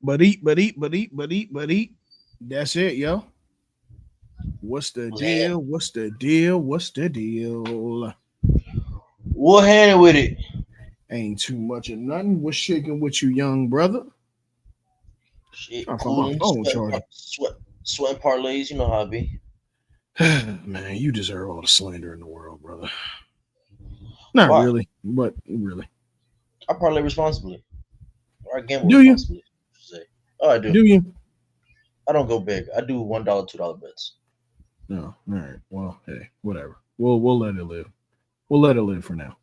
But eat. That's it, yo. What's the deal? What's the deal? What's the deal? What handed with it? Ain't too much of nothing. What's shaking with you, young brother? Shit, Trying to find my cooling, phone charger. sweating parlays. You know how it be. Man, you deserve all the slander in the world, brother. Not Why? really, but really. I parlay responsibly, or I gamble Do you? responsibly. I should say. Oh, I do. Do you? I don't go big. I do $1, $2 bets. No. All right. Well, hey, whatever. We'll let it live. We'll let it live for now.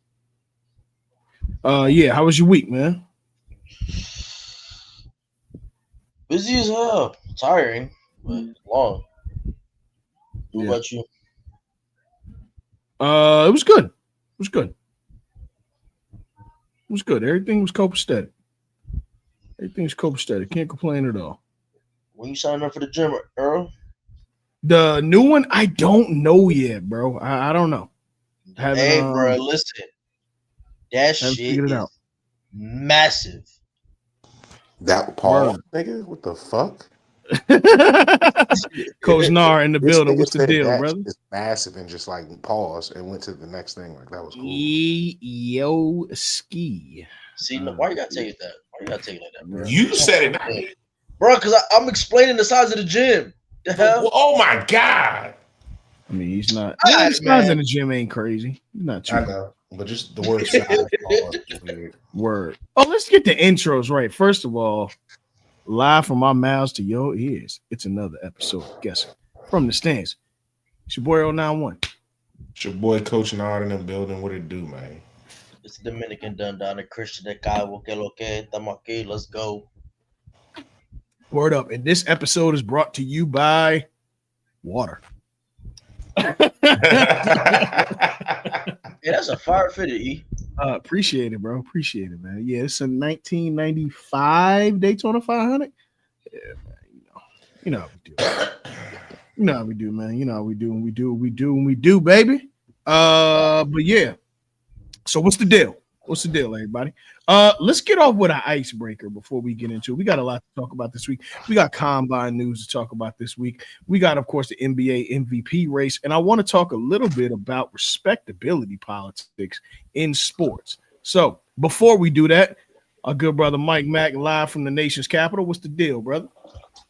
Yeah. How was your week, man? Busy as hell, tiring, but long. What Yeah. about you? It was good. It was good. It was good. Everything was copacetic. Everything's copacetic. Can't complain at all. When you signing up for the gym, Earl? The new one, I don't know yet, bro. I don't know. Haven't Hey, bro, listen. That haven't shit figured it out. is massive. That Paul Word. nigga, what the fuck? Coach Nar in the This building. nigga What's the said deal, that brother? is massive and just like pause and went to the next thing. Like that was cool. Yo ski. See, why you gotta tell you that? Why you gotta take it like that, bro? You said it, not me. Bro, because I'm explaining the size of the gym. The hell? Oh my god! I mean, he's not. All Yeah, the right, size in man. the gym ain't crazy. He's not too I crazy. know, but just the word size pause is weird. Word. Oh, let's get the intros right. First of all, live from our mouths to your ears. It's another episode. Guess from the stands. It's your boy 091. It's your boy Coach Nard in the building. What it do, man? It's Dominican done down the Christian de Cabo, que lo que, estamos aquí, let's go. Word up. And this episode is brought to you by water. Hey, that's a fire fitted, E. Appreciate it, bro. Appreciate it, man. Yeah, it's a 1995 Daytona 500. Yeah, man. You know how we do. You know how we do, man. You know how we do, and we do, and we do, and we do, baby. But yeah. So what's the deal? What's the deal, everybody? Let's get off with an icebreaker before we get into it. We got a lot to talk about this week. We got combine news to talk about this week. We got, of course, the NBA MVP race, and I want to talk a little bit about respectability politics in sports. So before we do that, our good brother Mike Mack, live from the nation's capital. What's the deal, brother?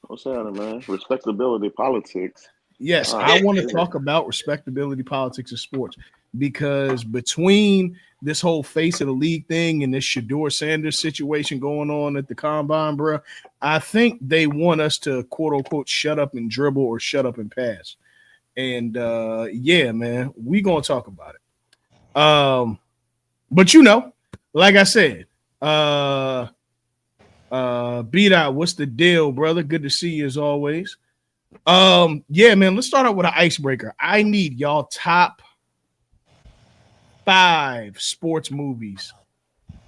What's happening, man? Respectability politics. Yes, All I right. want to talk about respectability politics in sports because between this whole face of the league thing and this Shador Sanders situation going on at the combine, bro, I think they want us to quote unquote shut up and dribble or shut up and pass. And yeah, man, we gonna talk about it. But you know, like I said, beat out. What's the deal, brother? Good to see you as always. Yeah, man, let's start out with an icebreaker. I need y'all top 5 sports movies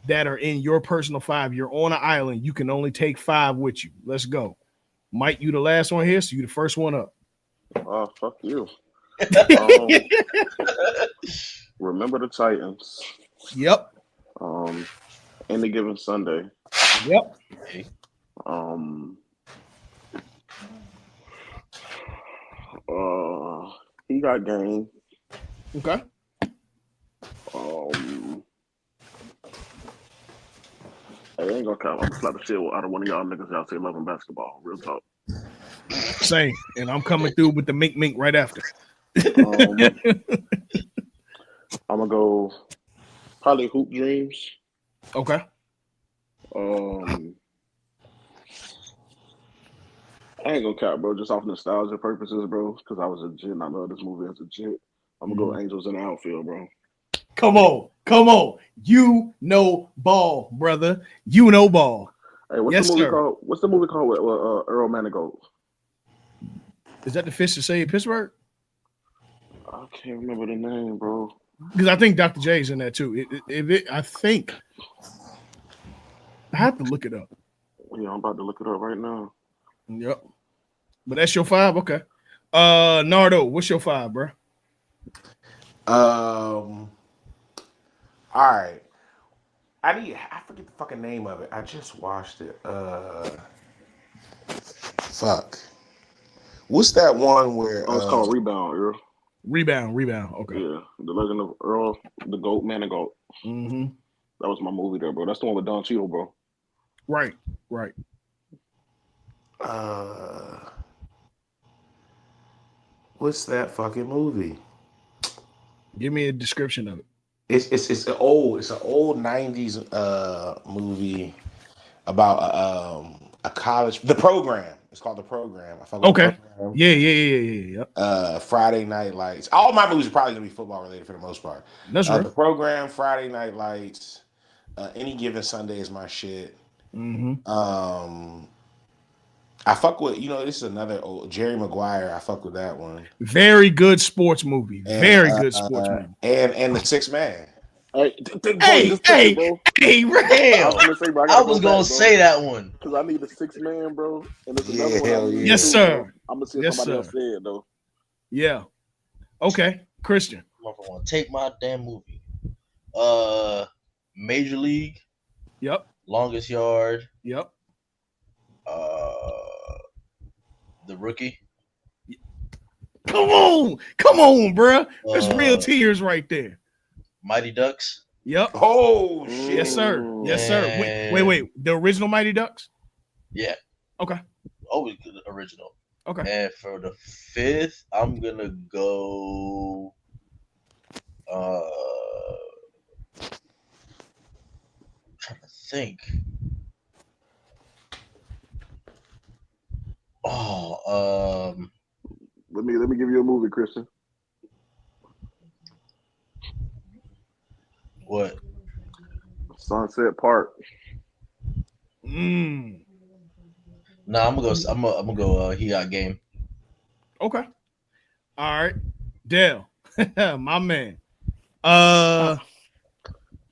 that are in your personal 5. You're on an island. You can only take 5 with you. Let's go. Mike, you the last one here, so you the first one up. Oh, fuck you. Remember the Titans. Yep. Any given Sunday. Yep. Um. He got game. Okay. I ain't gonna count. I'm gonna slap the shit out of one of y'all niggas out there loving basketball. Real talk. Same. And I'm coming through with the mink right after. I'm gonna go probably Hoop Dreams. Okay. I ain't gonna count, bro. Just off nostalgia purposes, bro. Because I was a jit and I love this movie as a jit. I'm gonna go Angels in the Outfield, bro. Come on. You know ball, brother. You know ball. Hey, what's the movie called? What's the movie called with Earl Manigault? Is that the Fish to Say Pittsburgh? I can't remember the name, bro. Because I think Dr. J's in that too. I think I have to look it up. Yeah, I'm about to look it up right now. Yep. But that's your 5? Okay. Nardo, what's your 5, bro? All right. I forget the fucking name of it. I just watched it. Fuck. What's that one where? Oh, it's called Rebound, Earl. Rebound. Okay. Yeah, The Legend of Earl, the Goat, Man and Goat. Mm-hmm. That was my movie there, bro. That's the one with Don Cheadle, bro. Right. What's that fucking movie? Give me a description of it. It's an old 90s movie about a college, The Program. It's called The Program. I fuck with Okay. The Program. Yeah. Friday Night Lights. All my movies are probably gonna be football related for the most part. That's right. The Program, Friday Night Lights, Any Given Sunday is my shit. Mm-hmm. I fuck with, this is another old Jerry Maguire. I fuck with that one. Very good sports movie. Very good sports movie. And The Sixth Man. Hey, bro. Damn. I was gonna say that one because I need the 6th man, bro. And there's Yeah, another one. hell yeah. Yes, sir. I'm gonna see if somebody else said though. Yeah. Okay, Christian. I want to take my damn movie. Major League. Yep. Longest Yard. Yep. The Rookie. Come on, bro. There's real tears right there. Mighty Ducks. Yep. Oh shit. Yes, sir. Wait. The original Mighty Ducks? Yeah. Okay. Always the original. Okay. And for the 5th, I'm gonna go. Trying to think. Let me give you a movie, Christian. What? Sunset Park. Nah, I'm gonna go. He Got Game. Okay. All right, Dale, my man.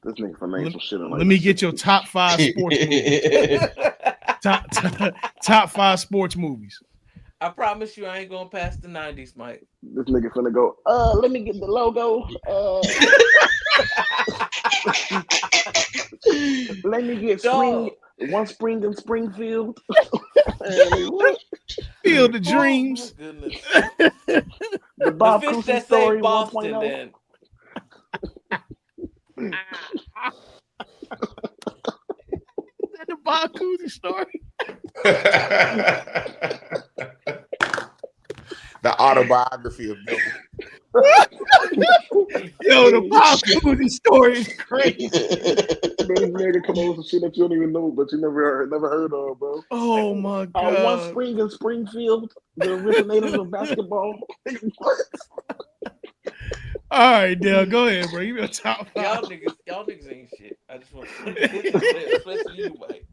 This nigga for name some shit. Let me get your top 5 sports movies. top 5 sports movies. I promise you, I ain't going past the 90s, Mike. This nigga finna go. Let me get the logo. Let me get one spring in Springfield. Field of Dreams. Oh, goodness. The Bob the fish Cousy that story saved Boston 1.0. then. The Bob Cousy story. The autobiography of Bill. Yo, the Bob Cousy story is crazy. This nigga come over some shit that you don't even know, but you never heard of, bro. Oh my god. One spring in Springfield, the originators of basketball. All right, Dale, go ahead, bro. You got top 5. Y'all niggas ain't shit. I just want to especially you, Mike.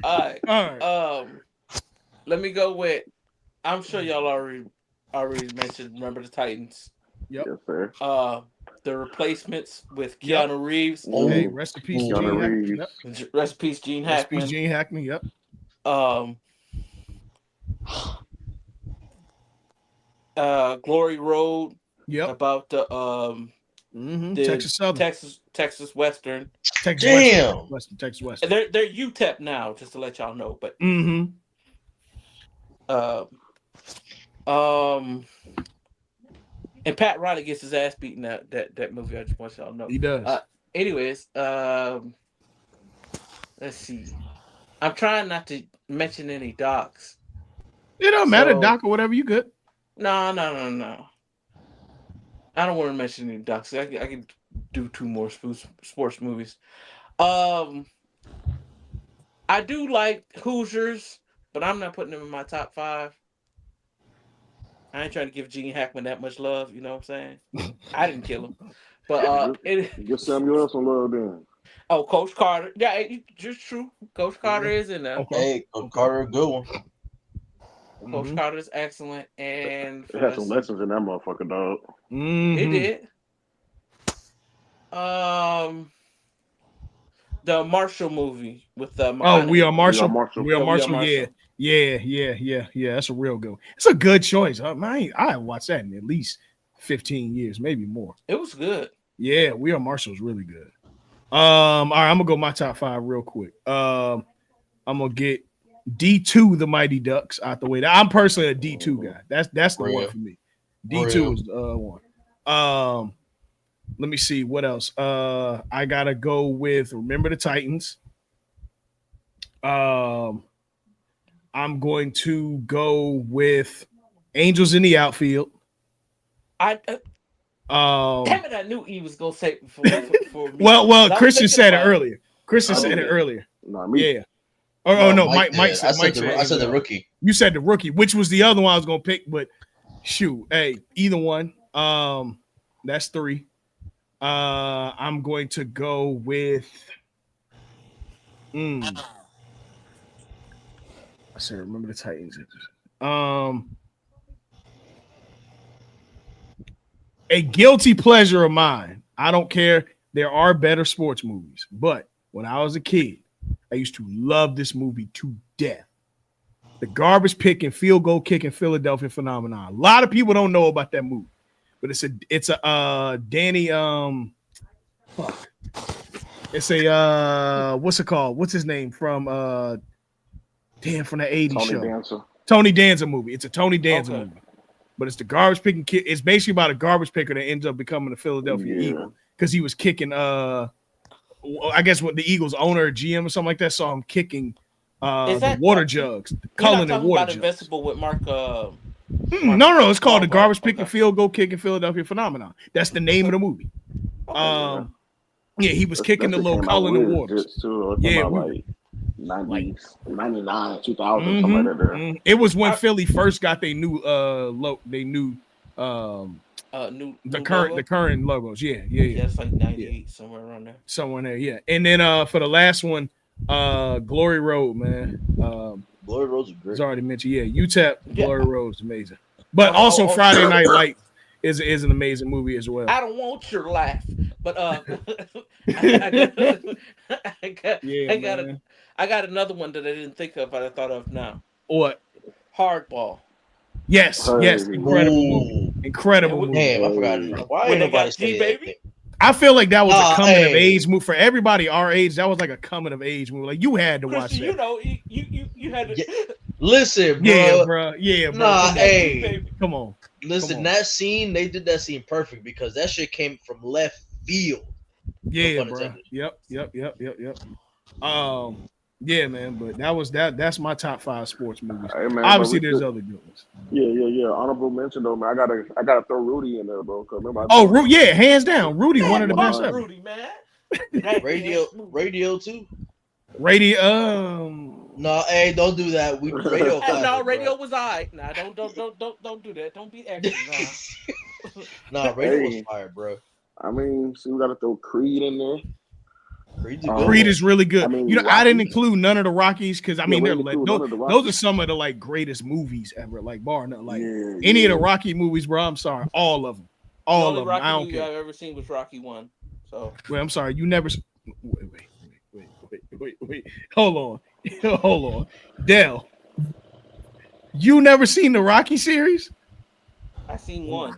All right. Let me go with. I'm sure y'all already mentioned. Remember the Titans? Yep. Yes, sir. The Replacements with Keanu Reeves. Hey, rest in peace, Keanu Reeves. Yep. Rest in peace, Gene Hackman. Rest in peace, Gene Hackman. Yep. Glory Road. Yep. About the Texas Southern. Texas Western. Damn. Texas Western. They're UTEP now, just to let y'all know. But and Pat Riley gets his ass beaten that movie. I just want y'all to know. He does. Anyways, let's see. I'm trying not to mention any docs. It don't matter, doc or whatever. You good? No. I don't want to mention any docs. I can do 2 more sports movies. I do like Hoosiers, but I'm not putting them in my top 5. I ain't trying to give Gene Hackman that much love. You know what I'm saying? I didn't kill him, but give Samuel L. some love then. Oh, Coach Carter. Yeah, just true. Coach Carter is in there. Hey, Coach Carter, a good one. Coach Carter is excellent, and it had some lessons in that motherfucker, dog. It did. The Marshall movie with the We Are Marshall. We Are Marshall. Yeah. That's a real good one. It's a good choice. I watched that in at least 15 years, maybe more. It was good. Yeah, We Are Marshall's really good. All right, I'm gonna go my top 5 real quick. I'm gonna get D2, The Mighty Ducks, out the way. I'm personally a D2 guy. That's the one Real. for me. D2 is the one. Let me see what else. I gotta go with Remember the Titans. I'm going to go with Angels in the Outfield. Damn it! I knew he was gonna say for me. Well, But Christian said it about earlier. Christian said it earlier. Nah, me. Yeah. Oh no, Mike did. said. I said the rookie. You said the rookie, which was the other one I was gonna pick, but shoot, hey, either one. That's 3. I'm going to go with. I said, Remember the Titans. A guilty pleasure of mine. I don't care. There are better sports movies, but when I was a kid, I used to love this movie to death. The garbage picking, field goal kicking Philadelphia phenomenon. A lot of people don't know about that movie, but it's a Danny it's a what's it called? What's his name from from the 80s show? Dancer. Tony Danza movie. It's a Tony Danza movie. But it's the garbage picking kid. It's basically about a garbage picker that ends up becoming a Philadelphia Eagle because he was kicking I guess what the Eagles owner or GM or something like that saw him kicking the water jugs, the Cullen and water jugs. Invisible with Mark. No, it's called the garbage picking field goal kicking Philadelphia phenomenon. That's the name of the movie. Yeah, he was kicking the little Cullen and waters. Yeah, like 90s, 99, 2000, something like that. It was when Philly first got their new current logos. Yeah. It's like 98, somewhere around there. Somewhere there, yeah. And then for the last one, Glory Road, man. Glory Road's great. It's already mentioned. Yeah, UTEP, Glory Road's amazing. But also Friday Night Lights is an amazing movie as well. I don't want your laugh, but I got another one that I didn't think of, but I thought of now. What? Hardball. Yes, incredible movie. Damn, I forgot. Why ain't nobody say baby? I feel like that was a coming of age movie for everybody our age. That was like a coming of age movie. Like you had to watch that. You know, you had to listen, bro. Yeah, bro. Nah, hey, come on. Listen, that scene, they did that scene perfect because that shit came from left field. Yeah, bro. Yep. Yeah, man, but that's my top 5 sports movies. Hey, man, obviously there's other good ones. Yeah. Honorable mention though, man. I gotta throw Rudy in there, bro. Rudy, hands down. Rudy, one of the best ever. Rudy, man. Radio too. Radio, no, hey, don't do that. We radio. No, radio was alright. Nah, don't do that. Don't be extra. Nah, radio was fire, bro. I mean, we gotta throw Creed in there. Creed is really good. I mean, I didn't include none of the Rockies because I mean they're like those are some of the like greatest movies ever. Like bar none, like any of the Rocky movies, bro. I'm sorry, all of them. All of them. Rocky I don't movie care. I've ever seen was Rocky 1. So wait, I'm sorry, you never. Wait. Hold on, Dell. You never seen the Rocky series? I seen 1.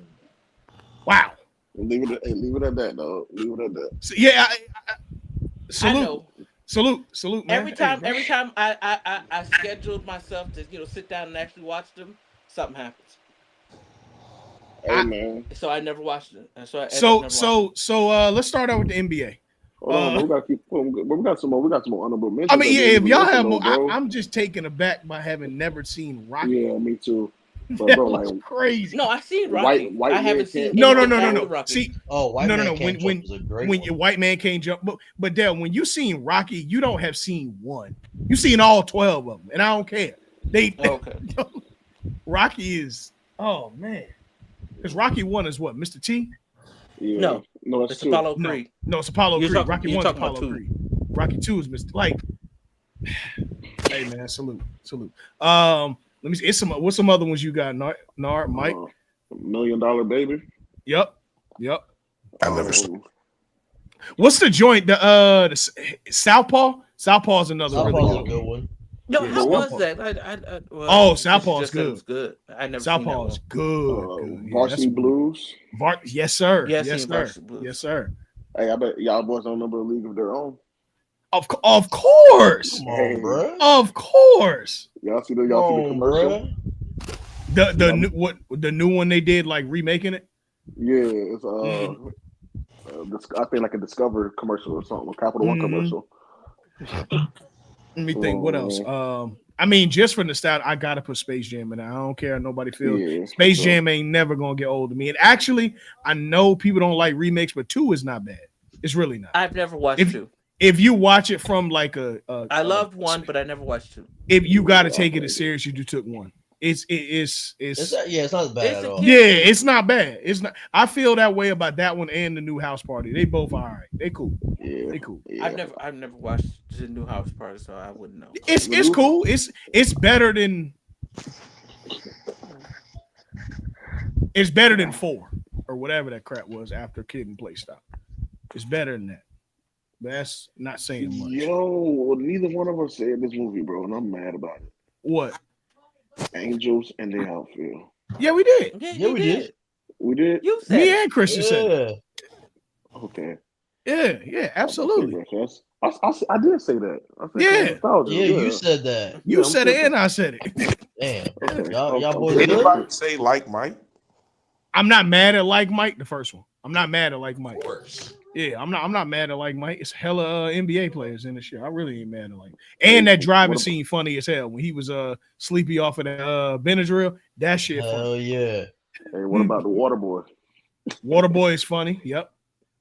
Wow. Leave it at that, though. Leave it at that. So, yeah. Salute. I know. Salute, man. Every time I scheduled myself to sit down and actually watch them, something happens. Hey, man. So I never watched it. So let's start out with the NBA. Hold on, we gotta keep. We got some more. We got some more honorable mentions. I mean, yeah, if y'all have more, I'm just taken aback by having never seen Rocky. Yeah, me too. But, that bro, was like, crazy. No, I seen Rocky. White I haven't seen. No. Rocky. See, White Man Can't Jump was a great when your White Man Can't Jump, but Dale, when you seen Rocky, you don't have seen 1. You seen all 12 of them, and I don't care. Okay. Rocky is man, because Rocky 1 is what, Mr. T? Yeah. No, it's Apollo Creed. No, it's Apollo Creed. Rocky 1 is Apollo Creed. Rocky 2 is Mr. Like, hey man, salute. Let me see. What's some other ones you got, Nard, Mike? $1 Million Baby. Yep. I never seen. What's the joint? The Southpaw? Southpaw is another really good one. No, how was that? Southpaw is good. It was good. I never. Southpaw is good. Varsity Blues. Yes, sir. Yes, sir. Yes, sir. Hey, I bet y'all boys don't remember A League of Their Own. Of course. Come on, bro. Of course. Y'all see the Come on, commercial? bro. The new one they did, like remaking it. Yeah, it's I think like a Discover commercial or something, a Capital One commercial. Let me think. What else? I mean, just for nostalgia, I gotta put Space Jam in there. I don't care how nobody feels. Yeah, Space Jam ain't never gonna get old to me. And actually, I know people don't like remakes, but 2 is not bad. It's really not. I've never watched 2. If you watch it from like I loved 1, but I never watched 2. If you got to take it as serious, you took 1. It's It's not bad at all. Yeah, it's not bad. It's not. I feel that way about that one and the new House Party. They both are all right. They cool. Yeah, they cool. Yeah. I've never watched the new House Party, so I wouldn't know. It's cool. It's better than 4 or whatever that crap was after Kid and Play stopped. It's better than that. But that's not saying much. Yo, neither one of us said this movie, bro, and I'm mad about it. What? Angels and the Outfield. Yeah, we did. Yeah, we did. We did. You said Me and Christian said it. Okay. Yeah, absolutely. Okay, I did say that. I said you said that. You said it and I said it. Damn. Okay. Y'all boys Did good? anybody say like Mike? I'm not mad at Like Mike, the first one. I'm not mad at Like Mike. Of course. Yeah, I'm not mad at Like Mike. It's hella NBA players in the show. I really ain't mad at Like. And that driving scene funny as hell when he was sleepy off of that Benadryl. That shit funny. Hell yeah. Hey, what about the Waterboy? Waterboy is funny. Yep.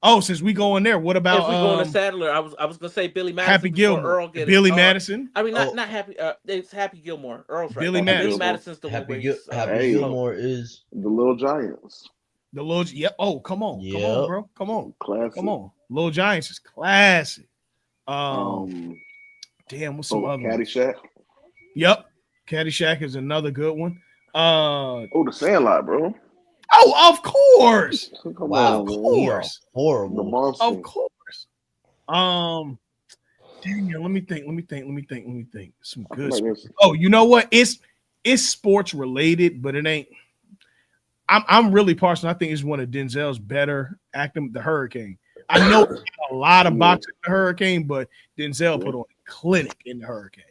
Oh, since we go in there, what about if we go to Sadler? I was gonna say Billy Madison. Happy Gilmore. Billy Madison. I mean, not Happy. It's Happy Gilmore. Earl's right. Billy Madison. Billy Madison's the Happy one. Happy Gilmore is the Little Giants. The Little Oh, come on, bro, come on, classic. Come on, Little Giants is classic. Damn, what's some other? Caddyshack. Yep, Caddyshack is another good one. The Sandlot, bro. Oh, of course. Wow, of course. Horrible. Of course. Damn, let me think. Some good. Oh, you know what? It's sports related, but it ain't. I'm really partial. I think it's one of Denzel's better acting. The Hurricane. I know a lot of boxing in the Hurricane, but Denzel put on a clinic in the Hurricane.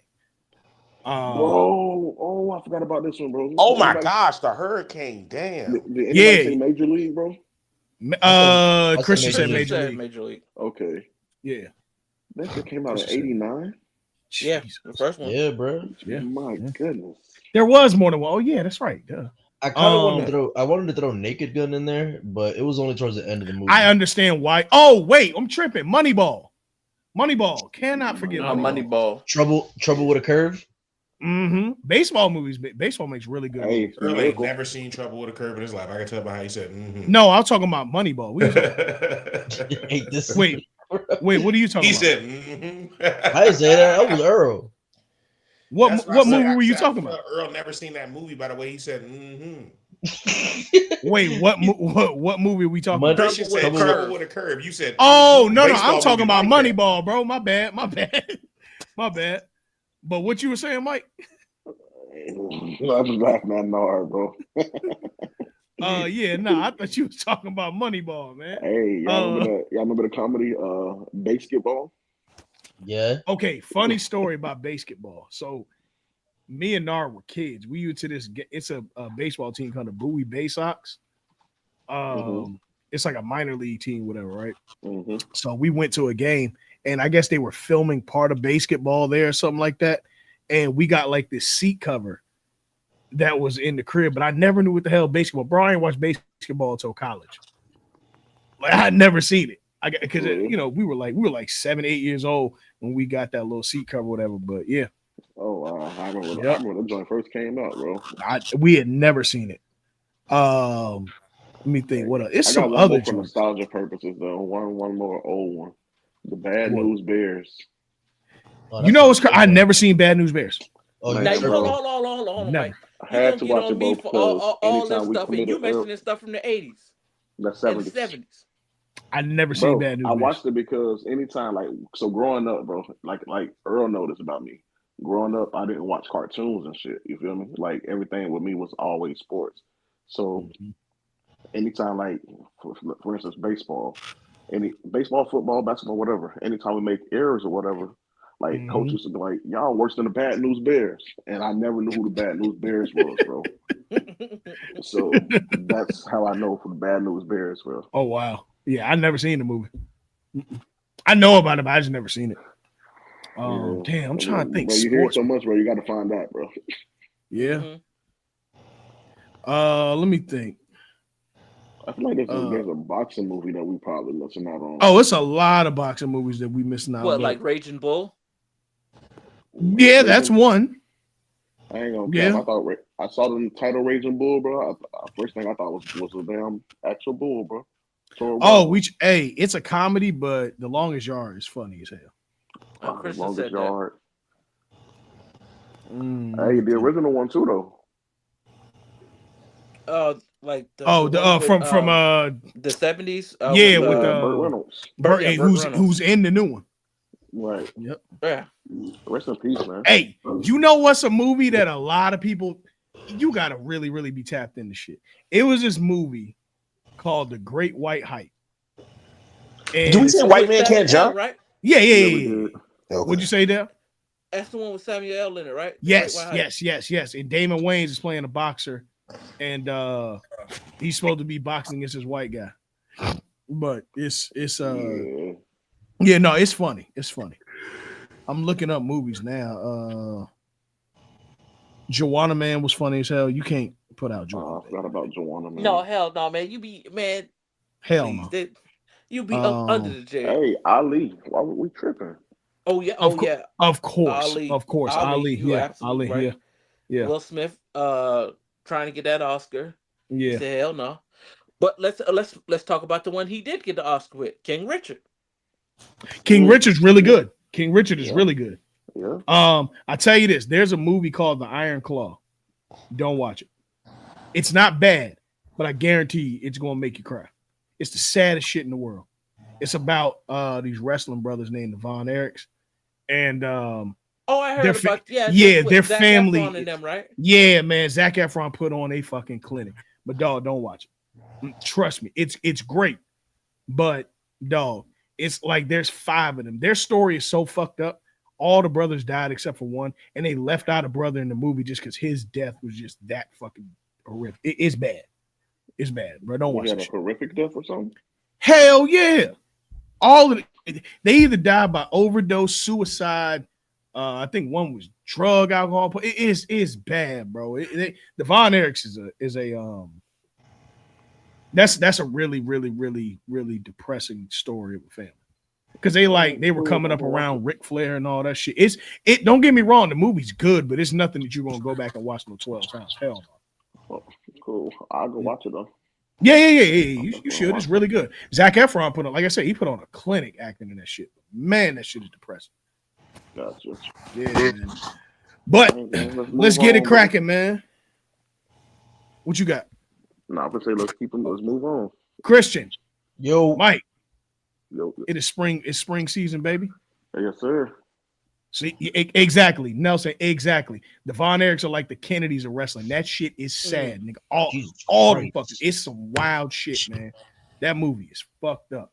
I forgot about this one, bro. Oh my gosh, the Hurricane! Damn. Did anybody say Major League, bro? Christian said Major League. Okay. Yeah. That shit came out in '89. Yeah, the first one. Yeah, bro. Yeah. My goodness. There was more than one. Oh yeah, that's right. Yeah. I kind of wanted to throw Naked Gun in there, but it was only towards the end of the movie. I understand why. Oh wait, I'm tripping. Moneyball. Cannot forget Moneyball. Trouble with a Curve. Mm-hmm. Baseball makes really good. Hey, Earl ain't never seen Trouble with a Curve in his life. I can tell by how he said. Mm-hmm. No, I'm talking about Moneyball. Wait, what are you talking about? He said. Mm-hmm. I didn't say that. That was Earl. What movie were you talking about? Earl never seen that movie. By the way, he said. Mm-hmm. Wait, what movie are we talking about? Christian said Trouble with a Curve. You said. Oh no, I'm talking about Moneyball, bro. My bad. But what you were saying, Mike? I'm laughing at Nard, bro. I thought you was talking about Moneyball, man. Hey, y'all remember the comedy Basketball? Yeah. Okay, funny story about basketball. So me and Nard were kids. We used to this. It's a baseball team called the Bowie Bay Sox. It's like a minor league team, whatever, right? Mm-hmm. So we went to a game, and I guess they were filming part of basketball there or something like that. And we got like this seat cover that was in the crib, but I never knew what the hell basketball. Bro, I ain't watched basketball until college. Like I had never seen it. Because we were like 7, 8 years old when we got that little seat cover, whatever. But yeah. Oh wow, I remember when the joint first came out, bro. We had never seen it. Let me think. What else? It's some other for nostalgia purposes though. One more old one. The Bad News Bears. I never seen Bad News Bears. Oh, hold on. No. I had to watch it both for all this stuff, and you mentioned this stuff from the 80s. The 70s. I never seen Bad News Bears. I watched it because anytime, growing up, bro, like Earl noticed about me. Growing up, I didn't watch cartoons and shit. You feel me? Like everything with me was always sports. So anytime, for instance, baseball, any baseball, football, basketball, whatever. Anytime we make errors or whatever, like coaches would be like, "Y'all worse than the Bad News Bears," and I never knew who the Bad News Bears was, bro. So that's how I know for the Bad News Bears, bro. Oh wow, yeah, I never seen the movie. I know about it, but I just never seen it. Yeah. Damn, I'm trying to think. Bro, you hear Sports, so much, bro. You got to find out, bro. yeah. Let me think. I feel like there's a boxing movie that we probably missing out on. Oh, it's a lot of boxing movies that we missing out. What, like Raging Bull? Yeah, that's one. I ain't gonna care. I saw the title Raging Bull, bro. First thing I thought was a damn actual bull, bro. It's a comedy, but The Longest Yard is funny as hell. The Longest Yard. Hey, the original one too, though. Like from the 70s. Yeah, with Burt Reynolds. Who's in the new one. Right. Yep. Yeah. Rest in peace, man. Hey, you know what's a movie that a lot of people, you gotta really, really be tapped into shit. It was this movie called The Great White Hype. And do we say White Man Can't Jump? Right? Yeah. Okay. What'd you say there? That's the one with Samuel L. in it, right? Yes. And Damon Wayans is playing a boxer, and he's supposed to be boxing against this white guy. But it's it's funny. It's funny. I'm looking up movies now. Joanna Man was funny as hell. You can't put out Joanna. I forgot about Joanna Man. No, hell no, man. Hell no. You be up under the jail. Hey, Ali, why were we tripping? Oh yeah, yeah. Of course. Ali. Yeah, Ali. Right. Yeah. Will Smith, trying to get that Oscar. Yeah. He said, hell no. But let's talk about the one he did get the Oscar with, King Richard. King Richard's really good. King Richard is really good. Yeah. I tell you this, there's a movie called The Iron Claw. Don't watch it. It's not bad, but I guarantee it's gonna make you cry. It's the saddest shit in the world. It's about these wrestling brothers named the Von Erichs. And I heard about their Zac family. Efron and them, right? Yeah, man. Zac Efron put on a fucking clinic. But dog, don't watch it. Trust me, it's great. But dog, it's like there's 5 of them. Their story is so fucked up. All the brothers died except for one, and they left out a brother in the movie just because his death was just that fucking horrific. It's bad. It's bad, bro. Don't watch it. A horrific death or something? Hell yeah. All of it. They either died by overdose, suicide. I think one was drug, alcohol. It is bad, bro. The Von Erichs is a that's a really, really, really, really depressing story of a family. Because they were coming up around Ric Flair and all that shit. It don't get me wrong, the movie's good, but it's nothing that you're gonna go back and watch no 12 times. Hell no. Oh, cool. I'll go watch it though. Yeah. You should. It's really good. Zac Efron put on, like I said, he put on a clinic acting in that shit. Man, that shit is depressing. Gotcha. Yeah, man. But let's get it cracking, man. What you got? No, I'm gonna say let's move on. Christian. Yo, Mike. Yo. It is spring. It's spring season, baby. Yes, sir. See, exactly, Nelson. Exactly. The Von Erichs are like the Kennedys of wrestling. That shit is sad, nigga. All the fuckers. It's some wild shit, man. That movie is fucked up.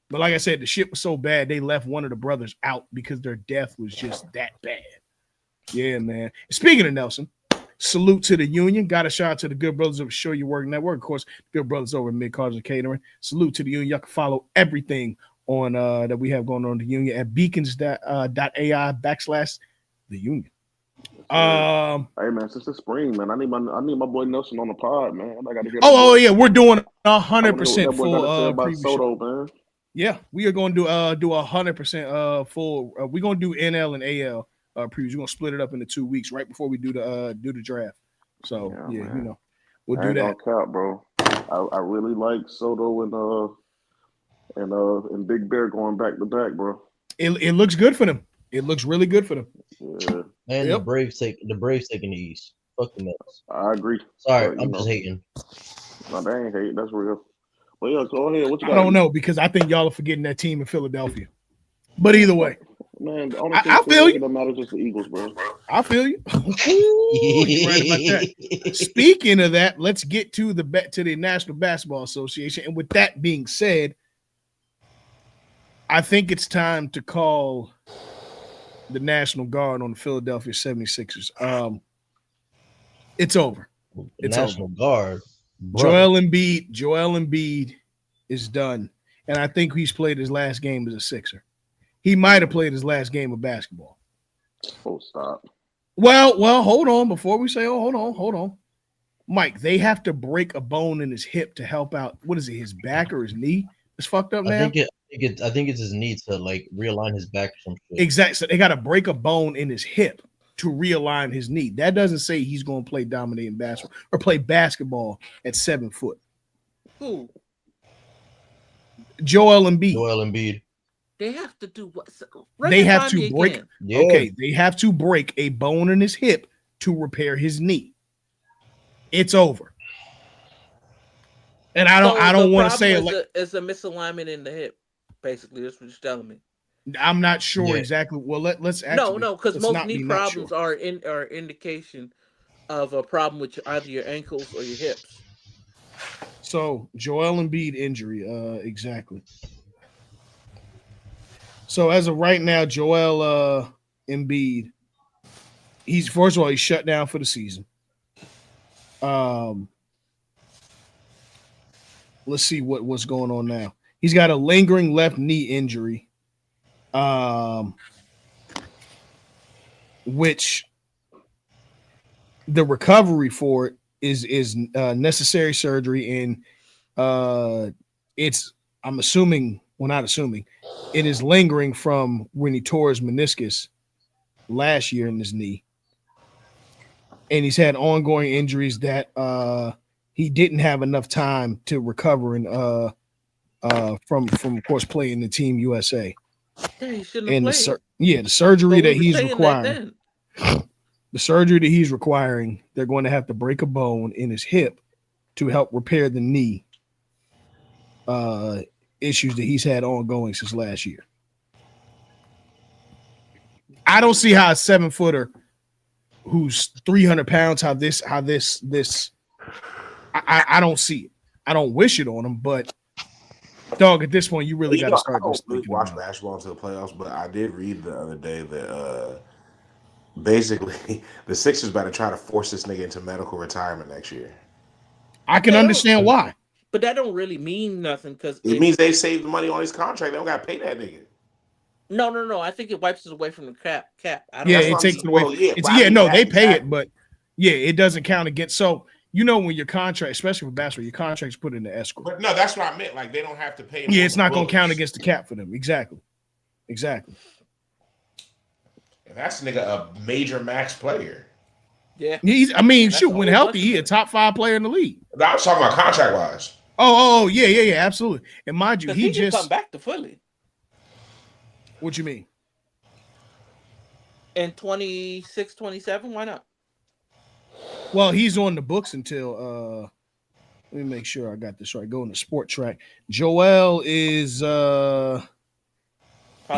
But like I said, the shit was so bad they left one of the brothers out because their death was just that bad. Yeah, man. Speaking of Nelson, salute to the union. Got a shout out to the good brothers of Show Your Work Network. Of course, good brothers over at Mid Cars and Catering. Salute to the union. Y'all can follow everything on that we have going on in the union at beacons.ai/the union. Hey man, since it's spring, man, I need my boy Nelson on the pod, man. I gotta hear. Yeah, we're doing 100% full preview Soto, man. Yeah, we are going to do 100% full. We're going to do NL and AL previews. We're going to split it up into 2 weeks right before we do the draft. So yeah, man. you know, we'll do that. Cap, bro. I really like Soto and Big Bear going back to back, bro. It looks good for them. It looks really good for them. Yeah. And the Braves taking the East. Fuck the Mets. I agree. Sorry, I'm just hating. No, they ain't hating. That's real. Well, yeah, go ahead. What you got? I don't know because I think y'all are forgetting that team in Philadelphia. But either way, man, the only I feel you. That matters is the Eagles, bro. I feel you. Ooh, you're right about that. Speaking of that, let's get to the National Basketball Association. And with that being said, I think it's time to call the National Guard on the Philadelphia 76ers. It's over. The It's National over. Guard. Brother. Joel Embiid is done. And I think he's played his last game as a Sixer. He might have played his last game of basketball. Oh, stop. Well, hold on. Before we say, hold on. Mike, they have to break a bone in his hip to help out. What is it, his back or his knee? It's fucked up now? I think it's his need to like realign his back or some shit. Exactly. So they got to break a bone in his hip to realign his knee. That doesn't say he's going to play dominating basketball or play basketball at 7 foot. Who? Joel Embiid. Joel Embiid. They have to do what? They have to break. Again. Yeah. Okay, they have to break a bone in his hip to repair his knee. It's over. And I don't want to say it. It's a misalignment in the hip. Basically, that's what you're telling me. I'm not sure exactly. Well, let's actually. No, because most knee problems are indication of a problem with either your ankles or your hips. So Joel Embiid injury, exactly. So as of right now, Joel Embiid, he's first of all he's shut down for the season. Let's see what's going on now. He's got a lingering left knee injury, which the recovery for it is necessary surgery, and it's I'm assuming, well, not assuming, it is lingering from when he tore his meniscus last year in his knee, and he's had ongoing injuries that he didn't have enough time to recover and from of course playing the Team USA. Yeah, he shouldn't have played. The surgery that he's requiring. The surgery that he's requiring, they're going to have to break a bone in his hip to help repair the knee issues that he's had ongoing since last year. I don't see how a 7-footer who's 300 pounds, I don't see it. I don't wish it on him, but dog, at this point, you really got to start just thinking watch about basketball until the playoffs, but I did read the other day that basically the Sixers about to try to force this nigga into medical retirement next year. I can understand why. But that don't really mean nothing because it means they saved the money on his contract. They don't got to pay that nigga. No. I think it wipes it away from the cap. It takes it away. They pay it, but it doesn't count against. So when your contract, especially with basketball, your contract's put in the escrow. But no, that's what I meant. Like they don't have to pay. Yeah, it's not going to count against the cap for them. Exactly. And that's nigga a major max player. Yeah. When healthy, he's a top 5 player in the league. No, I was talking about contract wise. Oh, yeah, absolutely. And mind you, he just come back to Philly. What you mean? In 26, 27, why not? Well, he's on the books until let me make sure I got this right. Go on the sport track. Joel is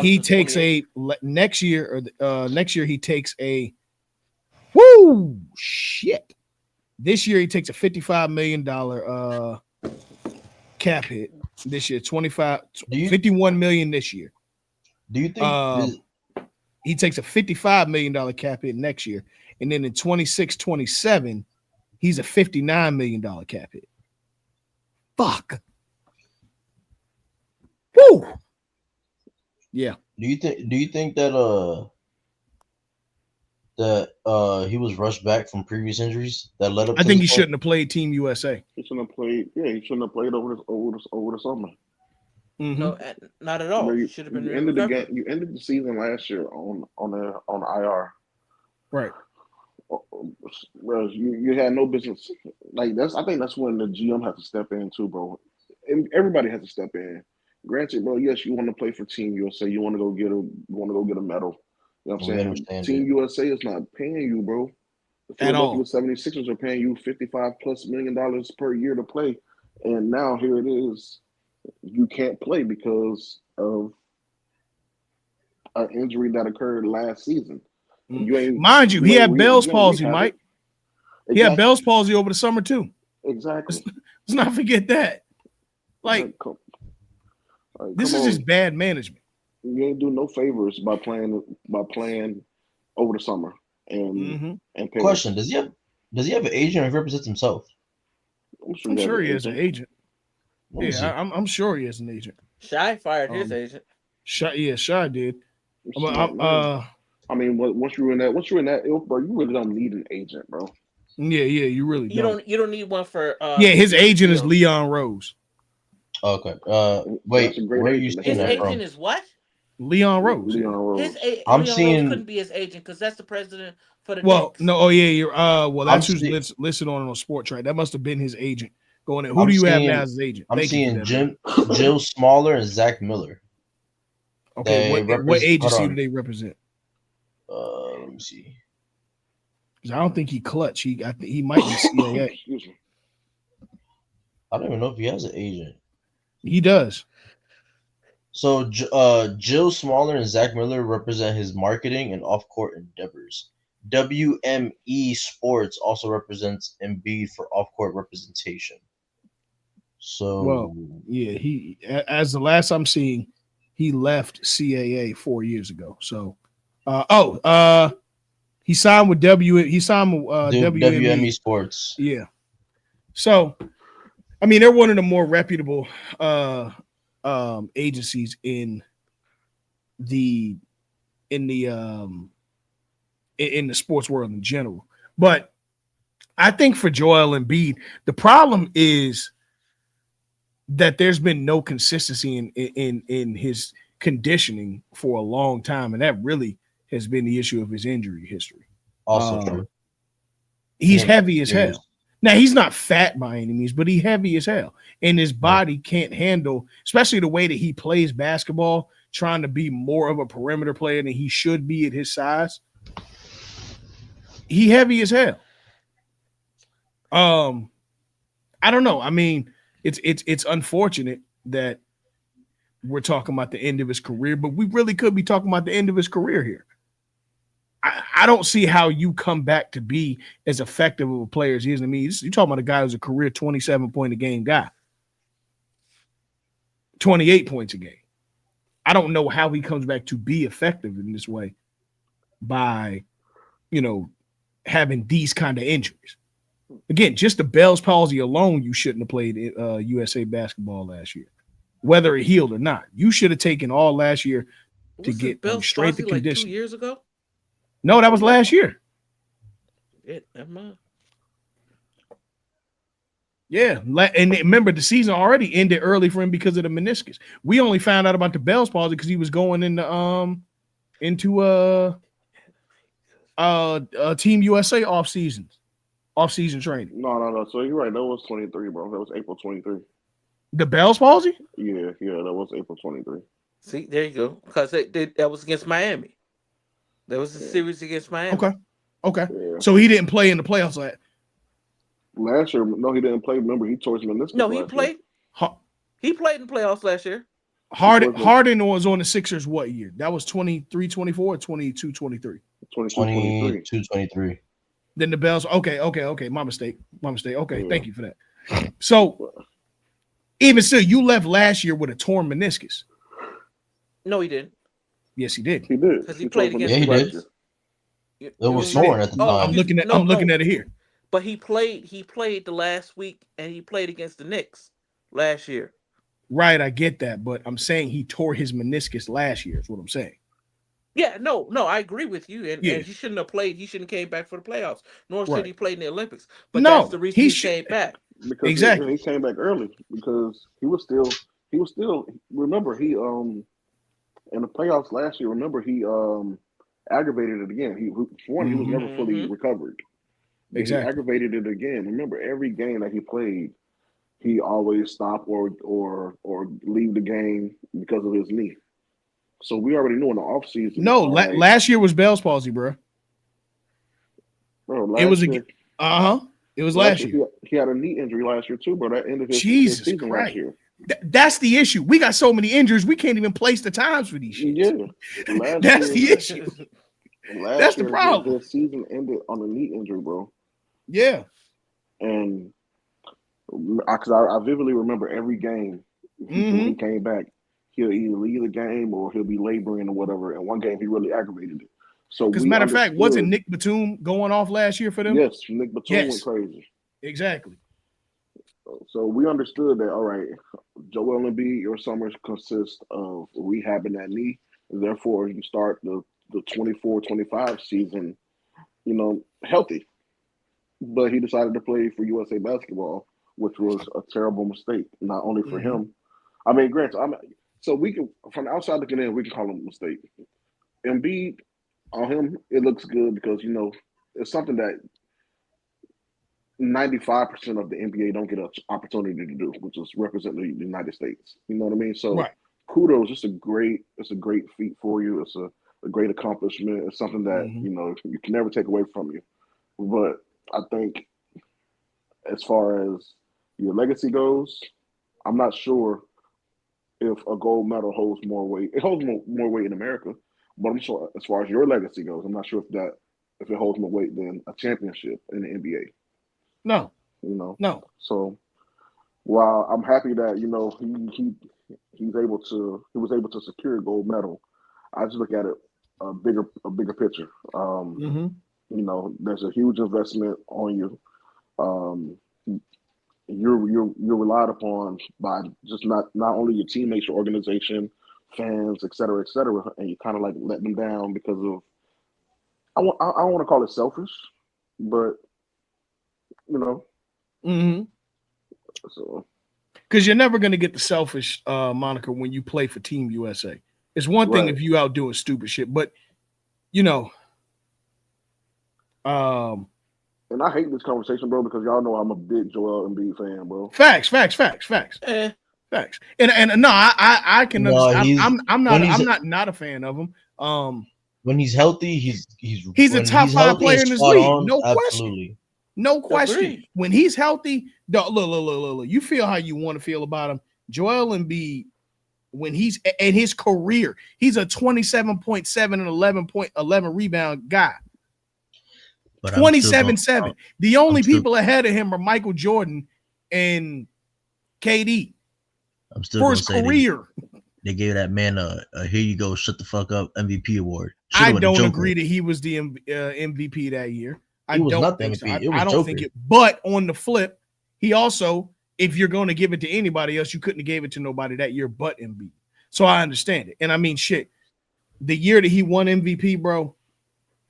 he takes 28. Next year he takes a shit. This year he takes a $55 million cap hit. This year, 51 million this year. Do you think he takes a $55 million cap hit next year? And then in 26, 27, he's a $59 million cap hit. Fuck. Woo. Yeah. Do you think that he was rushed back from previous injuries that led up? I think he shouldn't have played Team USA. He shouldn't have played. Yeah, he shouldn't have played over the summer. Mm-hmm. No, not at all. You should have been. You ended the season last year on the IR. Right. Well, you had no business. Like I think that's when the GM has to step in too, bro. And everybody has to step in. Granted, bro, yes, you want to play for Team USA. You want to go get a medal. You know what I'm saying? Team USA is not paying you, bro. The Philadelphia 76ers are paying you $55+ million per year to play. And now here it is. You can't play because of an injury that occurred last season. Mind you, he had Bell's palsy, Mike. Exactly. He had Bell's palsy over the summer too. Exactly. Let's not forget that. Like, this is just bad management. You ain't do no favors by playing over the summer Mm-hmm. and paying. Question: Does he have an agent or he represents himself? I'm sure he has an agent. Let me see. Yeah, I'm sure he has an agent. Shy fired his agent. Shy did. I mean, once you're in that ilk, bro, you really don't need an agent, bro. Yeah, you really don't. You don't need one for. His agent is Leon Rose. Okay. That's Wait. a great Where are you agent. seeing His that from? agent is what? Leon Rose. Leon Rose. I'm Leon seeing. Rose couldn't be his agent because that's the president for the Well, Knicks. no. Oh yeah, you're. Well, that's I'm who's listed on Sport Track. That must have been his agent going in. Who I'm do you have seeing- now as his agent? I'm Thank you seeing for that. Jill Smaller and Zach Miller. Okay, They what agency hold do on. they represent? Let me see. 'Cause I don't think he clutch. I think he might be CAA. Excuse me. I don't even know if he has an agent. He does. So, Jill Smaller and Zach Miller represent his marketing and off-court endeavors. WME Sports also represents Embiid for off-court representation. So, Well, yeah, he as the last I'm seeing, he left CAA 4 years ago. So, he signed with WME. WME Sports. Yeah. So, I mean, they're one of the more reputable agencies in the sports world in general. But I think for Joel Embiid, the problem is that there's been no consistency in his conditioning for a long time, and that really has been the issue of his injury history. Also true. He's Yeah, heavy as years. hell. Now, he's not fat by any means, but he's heavy as hell. And his body can't handle, especially the way that he plays basketball, trying to be more of a perimeter player than he should be at his size. He heavy as hell. I don't know. I mean, it's unfortunate that we're talking about the end of his career, but we really could be talking about the end of his career here. I don't see how you come back to be as effective of a player as he is to me. You're talking about a guy who's a career 27-point-a-game guy, 28 points a game. I don't know how he comes back to be effective in this way by, having these kind of injuries. Again, just the Bell's palsy alone, you shouldn't have played USA basketball last year, whether it healed or not. You should have taken all last year to get straight to condition. 2 years ago? No, that was last year. Never mind. Yeah, and remember, the season already ended early for him because of the meniscus. We only found out about the Bell's palsy because he was going into Team USA off-season training. No. So you're right. That was 23, bro. That was April 23. The Bell's palsy? Yeah, that was April 23. See, there you go. Because that was against Miami. There was a series against Miami. Okay. Yeah. So he didn't play in the playoffs last year. No, he didn't play. Remember, he tore his meniscus. No, he played. He played in the playoffs last year. Harden was on the Sixers what year? That was 23-24 or 22-23? 22-23. Then the Bells. Okay. My mistake. Okay, Thank you for that. So even still, you left last year with a torn meniscus. No, he didn't. Yes, he did. He did. Because he played against. Yeah, he did. It was torn at the time. I'm looking at it here. But he played the last week, and he played against the Knicks last year. Right, I get that, but I'm saying he tore his meniscus last year. Is what I'm saying. Yeah, no, I agree with you, and he shouldn't have played. He shouldn't have came back for the playoffs, nor should he play in the Olympics. But that's the reason he came back. Because exactly, he came back early because he was still. Remember, he in the playoffs last year. Remember, he aggravated it again. He was never fully recovered. Exactly. He aggravated it again. Remember, every game that he played, he always stopped or leave the game because of his knee. So we already knew in the offseason. No, last year was Bell's palsy, bro. Bro, it was It was last year. He had a knee injury last year too, bro. That ended his season Christ. last year. That's the issue. We got so many injuries, we can't even place the times for these shits. Yeah, that's the issue. That's the problem. The season ended on a knee injury, bro. Yeah, and because I vividly remember every game when he came back, he'll either lead the game or he'll be laboring or whatever. In one game, he really aggravated it. So Because we matter of fact, understood. wasn't Nick Batum going off last year for them? Yes, Nick Batum went Yes, crazy. exactly. So we understood that. All right, Joel Embiid, your summers consist of rehabbing that knee. Therefore, you start the 24-25 season, healthy. But he decided to play for USA Basketball, which was a terrible mistake, not only for Mhm. him. I mean, granted, so we can from the outside looking in, we can call him a mistake. Embiid on him, it looks good because it's something that 95% of the NBA don't get an opportunity to do, which is represent the United States. You know what I mean? So Right. kudos, it's a great feat for you. It's a great accomplishment. It's something that, Mhm. you can never take away from you. But I think as far as your legacy goes, I'm not sure if a gold medal holds more weight. It holds more weight in America, but I'm sure as far as your legacy goes, I'm not sure if it holds more weight than a championship in the NBA. No, You know, no. so while I'm happy that he was able to secure a gold medal, I just look at it a bigger picture. Mm-hmm. There's a huge investment on you. Um, you're relied upon by just not only your teammates, your organization, fans, et cetera, and you kind of like let them down because of I don't want to call it selfish, but you know, Mm-hmm. so Because you're never going to get the selfish moniker when you play for Team USA. It's one thing right. if you out doing stupid shit, but you know, um, And I hate this conversation, bro, because y'all know I'm a big Joel Embiid fan, bro. facts. Eh, Facts. And no, I can No, understand. when he's I'm not a fan of him. when he's healthy, He's a when top he's five healthy and player in his spot league, on, no question. absolutely. No question. agreed. When he's healthy, look. You feel how you want to feel about him. Joel Embiid, when he's in his career, he's a 27.7 and 11.11 rebound guy. But 27-7. The only I'm still people ahead of him are Michael Jordan and KD I'm still for gonna his say career. they gave that man a here you go, shut the fuck up MVP award. Should I have won the don't Joker. agree that he was the MVP that year. I He was don't not the think so. MVP. It was I don't Joker. think it. But on the flip, he also, if you're going to give it to anybody else, you couldn't have gave it to nobody that year but Embiid. So I understand it. And I mean, shit, the year that he won MVP, bro,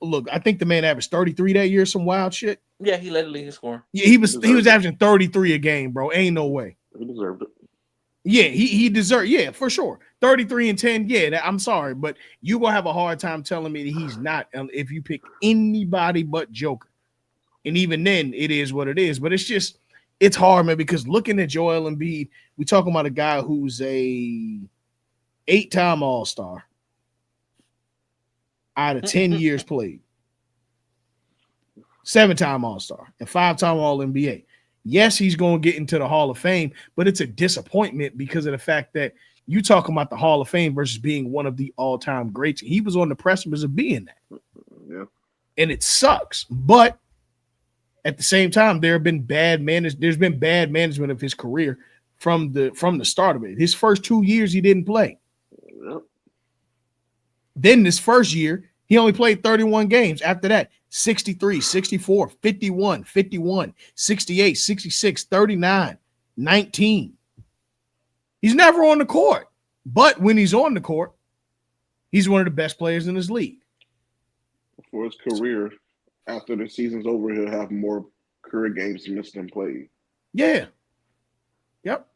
look, I think the man averaged 33 that year, some wild shit. Yeah, he led the league in scoring. Yeah, he was deserved it. averaging 33 a game, bro. Ain't no way. He deserved it. Yeah, he deserved. Yeah, for sure. 33 and 10. Yeah, I'm sorry, but you gonna have a hard time telling me that he's not if you pick anybody but Joker. And even then, it is what it is. But it's hard, man, because looking at Joel Embiid, we talking about a guy who's a 8-time All-Star out of 10 years played, 7-time All-Star, and 5-time All-NBA. Yes, he's going to get into the Hall of Fame, but it's a disappointment because of the fact that you talking about the Hall of Fame versus being one of the all-time greats. He was on the precipice of being that. Yeah. And it sucks. But at the same time, there's been bad management of his career from the start of it. His first 2 years, he didn't play. Yep. Then this first year, he only played 31 games. After that, 63, 64, 51, 51, 68, 66, 39, 19. He's never on the court. But when he's on the court, he's one of the best players in his league. For his career, after the season's over, he'll have more career games missed than played. Yeah. Yep.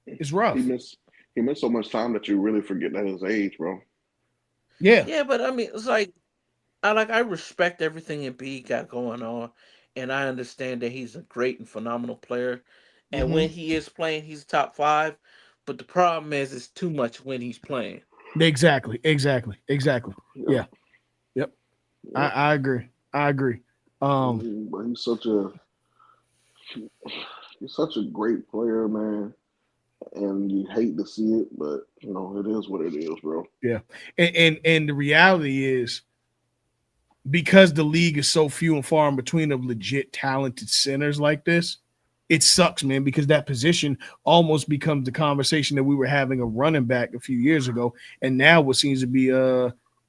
It's rough. He missed so much time that you really forget that his age, bro. Yeah. Yeah, but I mean, it's like I respect everything Embiid got going on, and I understand that he's a great and phenomenal player. And when he is playing, he's top 5. But the problem is, it's too much when he's playing. Exactly. Yeah. Yep. Yep. I agree. But he's such a great player, man. And you hate to see it, but it is what it is, bro. Yeah. And the reality is, because the league is so few and far in between of legit talented centers like this, it sucks, man, because that position almost becomes the conversation that we were having a running back a few years ago, and now what seems to be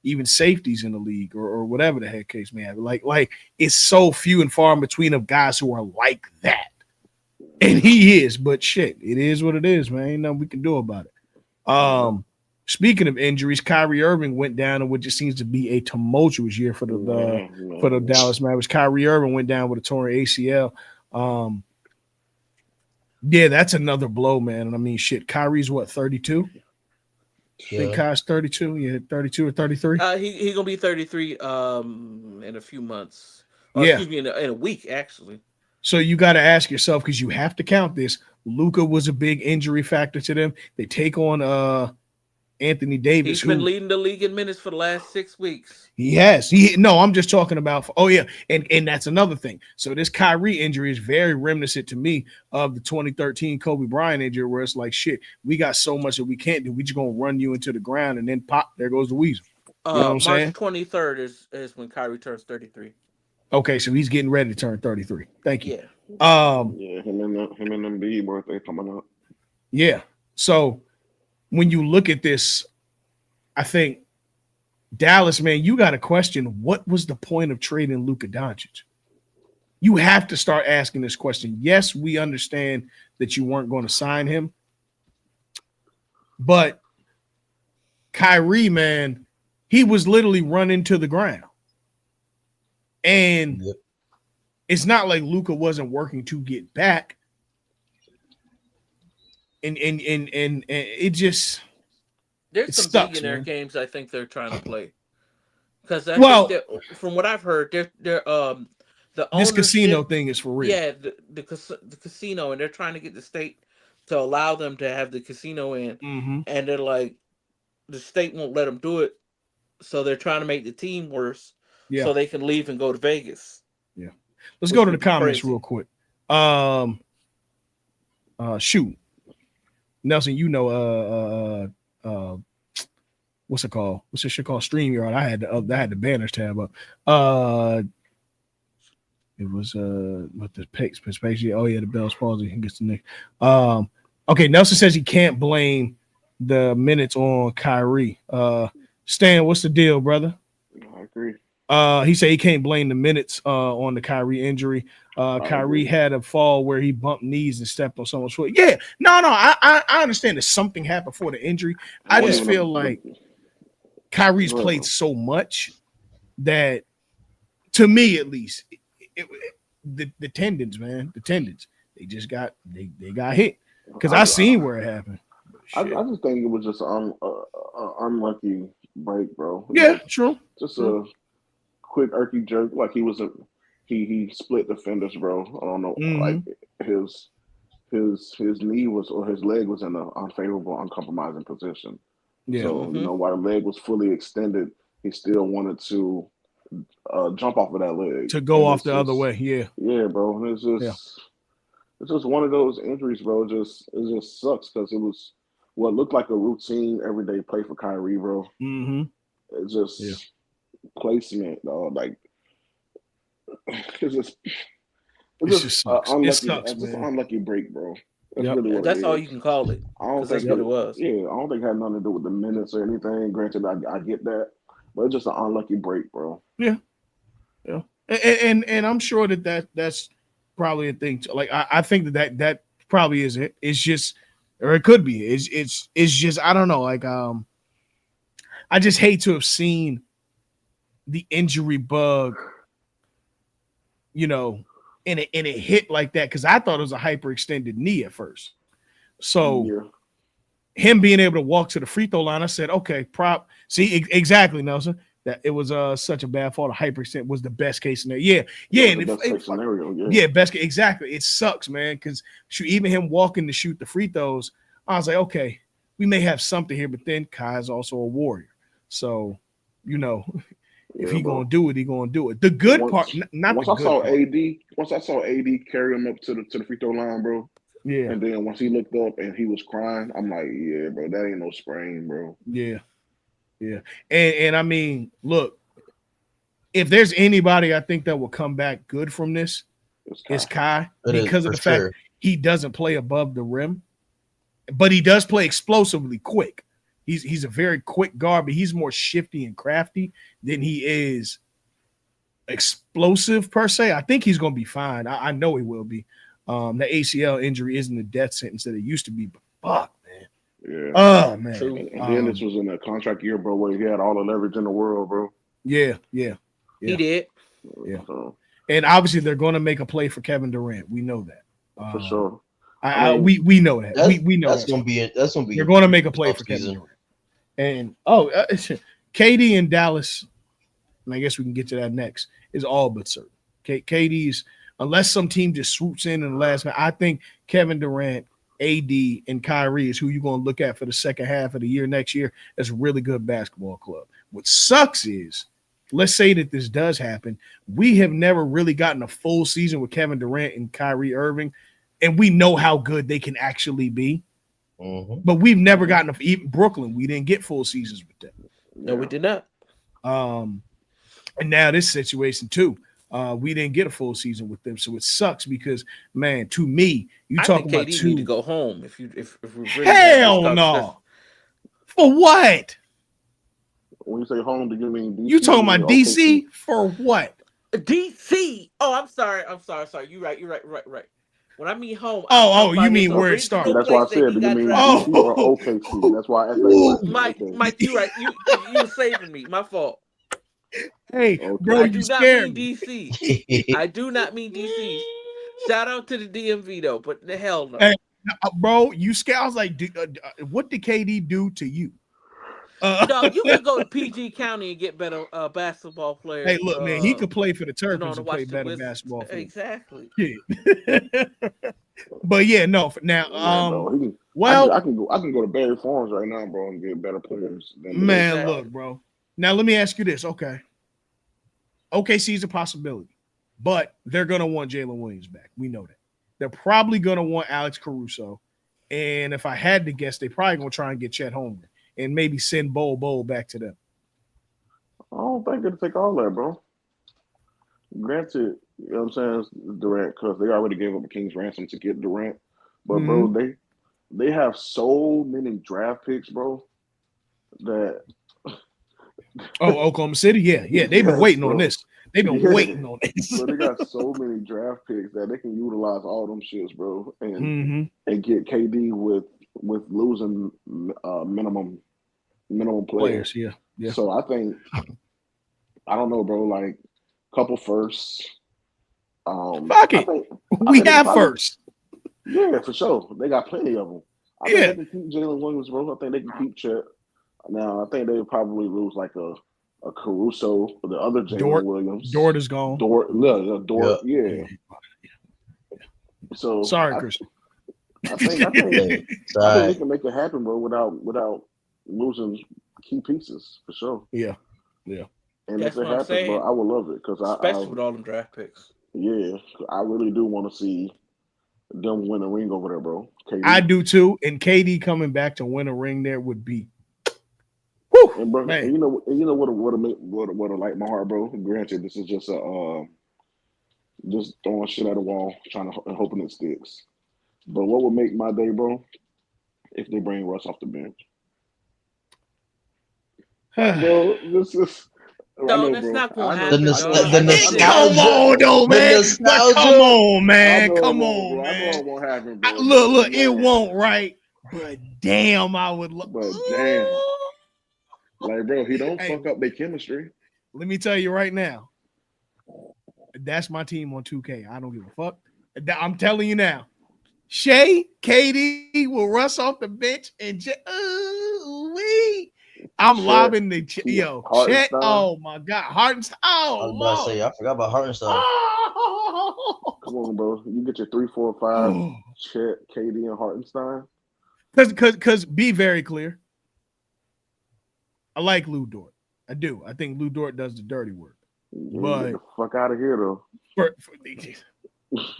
even safeties in the league or whatever the heck case may have. Like it's so few and far in between of guys who are like that. And he is, but shit, it is what it is, man. Ain't nothing we can do about it. Speaking of injuries, Kyrie Irving went down in what just seems to be a tumultuous year for the Dallas Mavericks. Kyrie Irving went down with a torn ACL. Yeah, that's another blow, man. And I mean, shit, Kyrie's what, 32? I think Kyrie's 32. Yeah, 32 or 33. He gonna be 33 in a few months. Or Yeah. excuse me, in a week actually. So you got to ask yourself, because you have to count this. Luka was a big injury factor to them. They take on Anthony Davis. He's been leading the league in minutes for the last 6 weeks. He has. I'm just talking about. And that's another thing. So this Kyrie injury is very reminiscent to me of the 2013 Kobe Bryant injury, where it's like, shit, we got so much that we can't do. We just gonna run you into the ground, and then pop, there goes the weasel. You know what I'm saying? March 23rd is when Kyrie turns 33. Okay, so he's getting ready to turn 33. Thank you. Yeah. Him and Embiid birthday coming up. Yeah. So when you look at this, I think Dallas, man, you got to question, what was the point of trading Luka Doncic? You have to start asking this question. Yes, we understand that you weren't going to sign him, but Kyrie, man, he was literally run into the ground. And it's not like Luka wasn't working to get back. And it just, there's some billionaire games I think they're trying to play. Because think that, from what I've heard, they're the this casino thing is for real. Yeah, the casino, and they're trying to get the state to allow them to have the casino in, and they're like, the state won't let them do it, so they're trying to make the team worse, so they can leave and go to Vegas. Yeah, let's go to the comments real quick. Shoot, Nelson, you know, what's it called? What's this shit called? StreamYard. I had the banners tab up. It was with the picks. Oh yeah, the Bell's palsy. He gets the nick. Okay, Nelson says he can't blame the minutes on Kyrie. Stan, what's the deal, brother? I agree. He said he can't blame the minutes on the Kyrie injury. Kyrie had a fall where he bumped knees and stepped on someone's foot. Yeah, no, I understand that something happened before the injury. I just feel like Kyrie's played so much that, to me at least, the tendons, man, they just got they got hit, because I seen where it happened. I just think it was just an unlucky break, bro. Yeah, true. Just a quick irky jerk, like he split the fenders, bro. I don't know, like his knee was, or his leg was in an unfavorable, uncompromising position. Yeah. So while the leg was fully extended, he still wanted to jump off of that leg to go off the other way. Yeah, bro. It's just one of those injuries, bro. It just sucks, because it was what looked like a routine everyday play for Kyrie, bro. It's just placement, like it's just an unlucky break, bro. That's really what that's all you can call it. I don't think what it was. Yeah, I don't think it had nothing to do with the minutes or anything. Granted, I get that, but it's just an unlucky break, bro. Yeah. And I'm sure that's probably a thing. Like I think that probably is it. It's just, or it could be. It's just, I don't know. Like I just hate to have seen the injury bug, and it hit like that, because I thought it was a hyperextended knee at first. So him being able to walk to the free throw line, I said, okay, see, exactly, Nelson. That it was such a bad fall. The hyperextend was the best case scenario. And best case scenario. Best case, exactly. It sucks, man, because even him walking to shoot the free throws, I was like, okay, we may have something here, but then Kai's also a warrior, so if he gonna do it, he gonna do it. The good part, not once the I good saw part. Once I saw AD carry him up to the free throw line, bro. Yeah. And then once he looked up and he was crying, I'm like, yeah, bro, that ain't no sprain, bro. Yeah. And I mean, look, if there's anybody I think that will come back good from this, it's Kai, because of the fact he doesn't play above the rim, but he does play explosively quick. He's a very quick guard, but he's more shifty and crafty than he is explosive per se. I think he's going to be fine. I know he will be. The ACL injury isn't a death sentence that it used to be, but fuck, man. Yeah. Oh, man. True. And then this was in a contract year, bro, where he had all the leverage in the world, bro. Yeah. He did. Yeah. So, And obviously they're going to make a play for Kevin Durant. We know that. for sure. We know that. We know that's gonna be it. That's gonna be. They're going to make a play for season. Kevin Durant. And KD in Dallas, and I guess we can get to that next, is all but certain. KD's, unless some team just swoops in the last minute, I think Kevin Durant, AD, and Kyrie is who you're going to look at for the second half of the year next year as a really good basketball club. What sucks is, let's say that this does happen, we have never really gotten a full season with Kevin Durant and Kyrie Irving, and we know how good they can actually be. Mm-hmm. But we've never gotten even Brooklyn. We didn't get full seasons with them. No, we did not. And now this situation too. We didn't get a full season with them, so it sucks because, man, to me, you talk about KD two. need to go home if we really Hell no. For what? When you say home, do you mean DC? You talking about DC for what? DC. Oh, I'm sorry. You're right. When I mean home, you mean where it started? That's why I said, do you mean DC or OKC? That's why I asked that question. Mike, you're right. You saving me. My fault. Hey, bro, I you do not scared mean me. DC. I do not mean DC. Shout out to the DMV though, but the hell no. Hey, bro, you scared? I was like, what did KD do to you? No, you can go to PG County and get better basketball players. Hey, look, man, he could play for the Terrapins and play better Wizards. basketball. For exactly. Yeah. But yeah, no. Now, I can go to Barry Farms right now, bro, and get better players. Man, look, bro. Now let me ask you this, okay? OKC is a possibility, but they're gonna want Jalen Williams back. We know that. They're probably gonna want Alex Caruso, and if I had to guess, they probably gonna try and get Chet Holmgren and maybe send Bol back to them. I don't think it'll take all that, bro. Granted, you know what I'm saying, Durant, because they already gave up a king's ransom to get Durant. But bro, they have so many draft picks, bro, that Oklahoma City, yeah. They've been waiting on this. They've been waiting on this. So they got so many draft picks that they can utilize all them shits, bro, and get KD with losing minimum players. Yeah. So I think, I don't know, bro. Like couple firsts. Fuck it. We have first. Yeah, for sure. They got plenty of them. I think they can keep Jalen Williams, bro. I think they can keep Chet. Now I think they would probably lose like a Caruso, the other Jalen Williams. Dort is gone. Dort, yeah. So sorry, Christian. I think they can make it happen, bro, without losing key pieces for sure. Yeah. And if it happens, bro, I would love it because especially with all them draft picks. Yeah, I really do want to see them win a ring over there, bro. KD. I do too, and KD coming back to win a ring there would be. Whew, and bro, man. And you know what light my heart, bro. Granted, this is just just throwing shit at the wall, trying to hoping it sticks. But what would make my day, bro, if they bring Russ off the bench? Bro, this is. No, that's not going to happen. The nostalgia. Come on, though, man. Come on, man. Come on, man. I know it won't happen, bro. Look, it won't, right? But damn, I would love. But damn, like, bro, he don't fuck up their chemistry. Let me tell you right now, that's my team on 2K. I don't give a fuck. I'm telling you now. Shea, KD will rush off the bench and I'm lobbing the Chet. Oh my God, Hartenstein. Oh, I was about to say, I forgot about Hartenstein. Come on, bro. You get your 3, 4, 5. Chet, KD, and Hartenstein. Because be very clear. I like Lou Dort. I do. I think Lou Dort does the dirty work. But get the fuck out of here, though.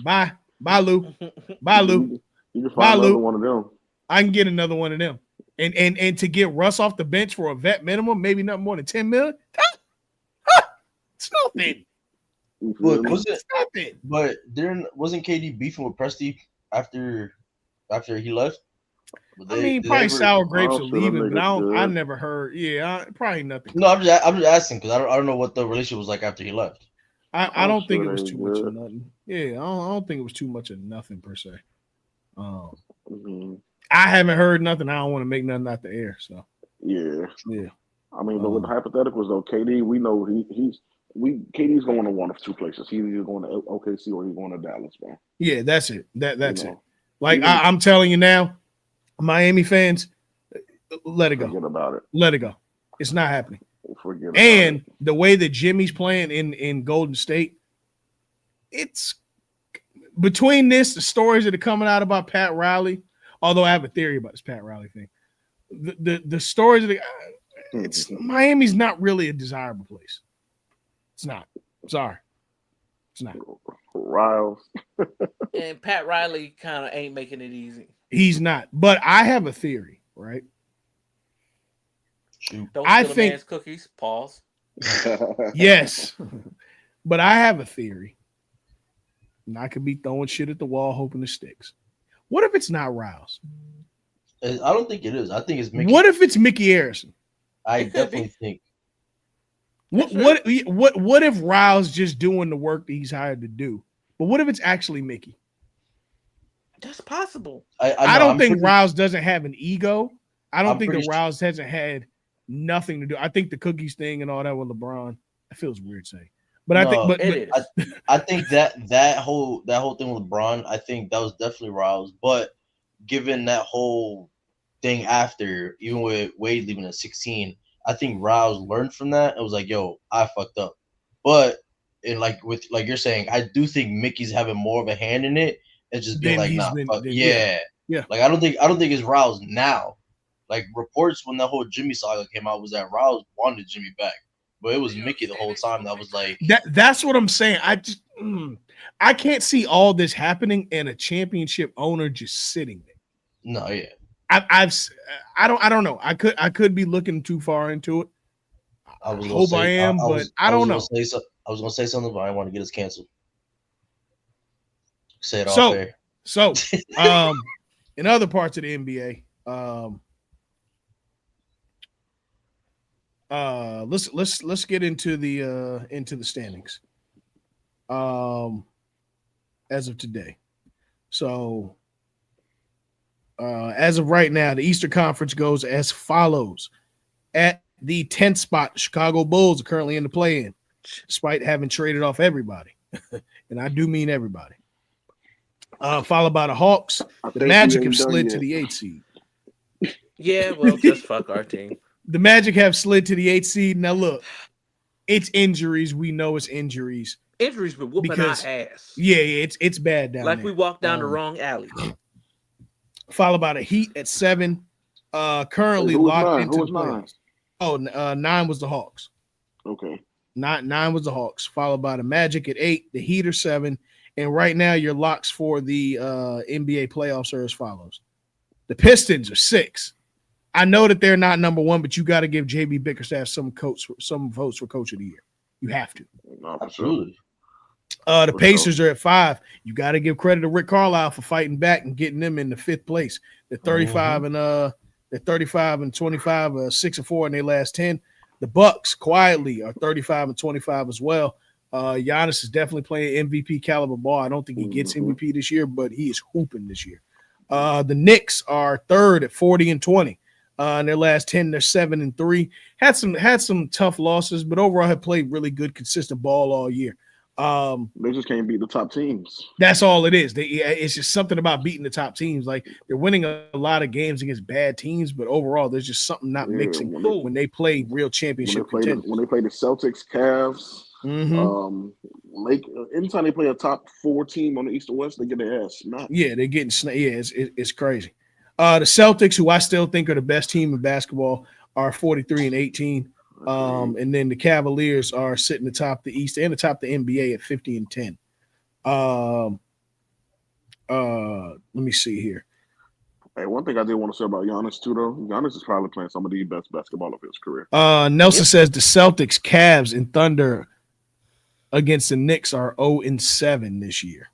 Bye, Lou. Bye, Lou. You can find another one of them. I can get another one of them. And to get Russ off the bench for a vet minimum, maybe not more than $10 million. It's nothing. But wasn't KD beefing with Presti after he left? I mean, Did they probably ever? sour grapes I'm are sure them leaving, but niggas I good. never heard. Yeah, probably nothing. No, I'm just asking because I don't know what the relationship was like after he left. I I'm don't think sure it was they too much of good. nothing. Yeah, I don't think it was too much of nothing per se. Um, Hmm. I haven't heard nothing. I don't want to make nothing out the air. So Yeah. yeah. I mean, but with the hypotheticals though, KD, we know KD's going to one of two places. He's either going to OKC or he's going to Dallas, man. Yeah, that's it. That's it. You know, Like even I'm telling you now, Miami fans, let it go. forget about it. Let it go. It's not happening. Forget about it. And the way that Jimmy's playing in Golden State, it's between this, the stories that are coming out about Pat Riley, although I have a theory about this Pat Riley thing. The stories that it's Miami's not really a desirable place. It's not. Sorry. It's not. Riles. And Pat Riley kind of ain't making it easy. He's not. But I have a theory, right? Shoot. Don't I steal a think- man's cookies. Pause. Yes. But I have a theory. And I could be throwing shit at the wall hoping it sticks. What if it's not Riles? I don't think it is. I think it's Mickey. What if it's Mickey Harrison? I It could definitely be. think. What if Riles just doing the work that he's hired to do? But what if it's actually Mickey? That's possible. I don't think Riles doesn't have an ego. I don't I'm think that pretty Riles hasn't had nothing to do. I think the cookies thing and all that with LeBron, that feels weird saying. But I think, No, but It is. I think that whole thing with LeBron, I think that was definitely Riles. But given that whole thing after, even with Wade leaving at 16, I think Riles learned from that and was like, "Yo, I fucked up." But and like you're saying, I do think Mickey's having more of a hand in it and just being then like, he's "Nah, been, fuck, then, yeah." yeah. Like I don't think it's Riles now. Like reports when that whole Jimmy saga came out was that Riles wanted Jimmy back. But it was Mickey the whole time that was like That's what I'm saying. I can't see all this happening and a championship owner just sitting there. no, yeah. I don't know. I could be looking too far into it. I was gonna hope say I am, but I don't know. I was gonna say something, but I want to get us canceled. Say it off air. So in other parts of the NBA, let's get into the standings. As of today. So as of right now, the Eastern Conference goes as follows. At the 10th spot, the Chicago Bulls are currently in the play-in, despite having traded off everybody. And I do mean everybody. Followed by the Hawks. The Magic have slid to the 8th seed. Yeah, well, just fuck our team. The Magic have slid to the 8th seed. Now, look, it's injuries. We know it's injuries. Injuries been whooping Because- our ass. Yeah, it's bad down Like there. we walked down the wrong alley. Followed by the Heat at 7. Currently Who was locked nine? into Who the was playoffs. Oh, 9 was the Hawks. Okay. Nine was the Hawks, followed by the Magic at 8, the Heat are 7, and right now your locks for the NBA playoffs are as follows. The Pistons are 6. I know that they're not number 1, but you got to give JB Bickerstaff some votes for Coach of the Year. You have to. No, for sure. Absolutely. The Pacers are at 5. You got to give credit to Rick Carlisle for fighting back and getting them in the 5th place. They're 35 and they're 35 and 25, 6-4 in their last 10. The Bucks quietly are 35 and 25 as well. Giannis is definitely playing MVP caliber ball. I don't think he gets MVP this year, but he is hooping this year. The Knicks are 3rd at 40 and 20. In their last 10, they're 7 and 3. Had some tough losses, but overall have played really good, consistent ball all year. They just can't beat the top teams. That's all it is. It's just something about beating the top teams. Like they're winning a lot of games against bad teams, but overall, there's just something not mixing when they play real championship contenders. When they play the Celtics, Cavs, anytime they play a top 4 team on the East or West, they get their ass smacked. Yeah, they're getting it's crazy. The Celtics, who I still think are the best team in basketball, are 43 and 18. And then the Cavaliers are sitting atop the East and atop the NBA at 50 and 10. Let me see here. Hey, one thing I did want to say about Giannis too, though, Giannis is probably playing some of the best basketball of his career. Nelson says the Celtics, Cavs, and Thunder against the Knicks are 0 and 7 this year.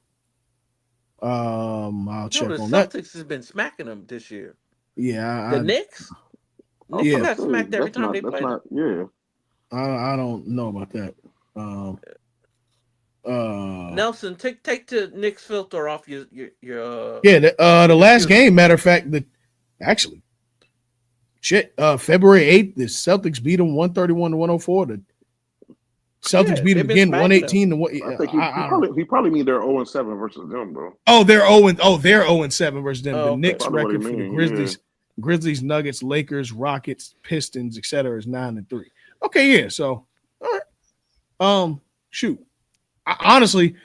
I'll check the on that. Celtics has been smacking them this year. Yeah, The Knicks got smacked every time they played them. Yeah. I don't know about that. Nelson, take the Knicks filter off your Yeah, the your last computer. game, matter of fact, actually, February 8th, the Celtics beat them 131-104. The Celtics beat them they've been again smacking 118 to what? I think he probably mean they're 0-7 versus them, bro. Oh, they're 0-7 versus them. The Okay. Knicks Probably what he record for the mean, Grizzlies, Nuggets, Lakers, Rockets, Pistons, etc. is 9-3. Okay, yeah. So, all right. Shoot. Honestly,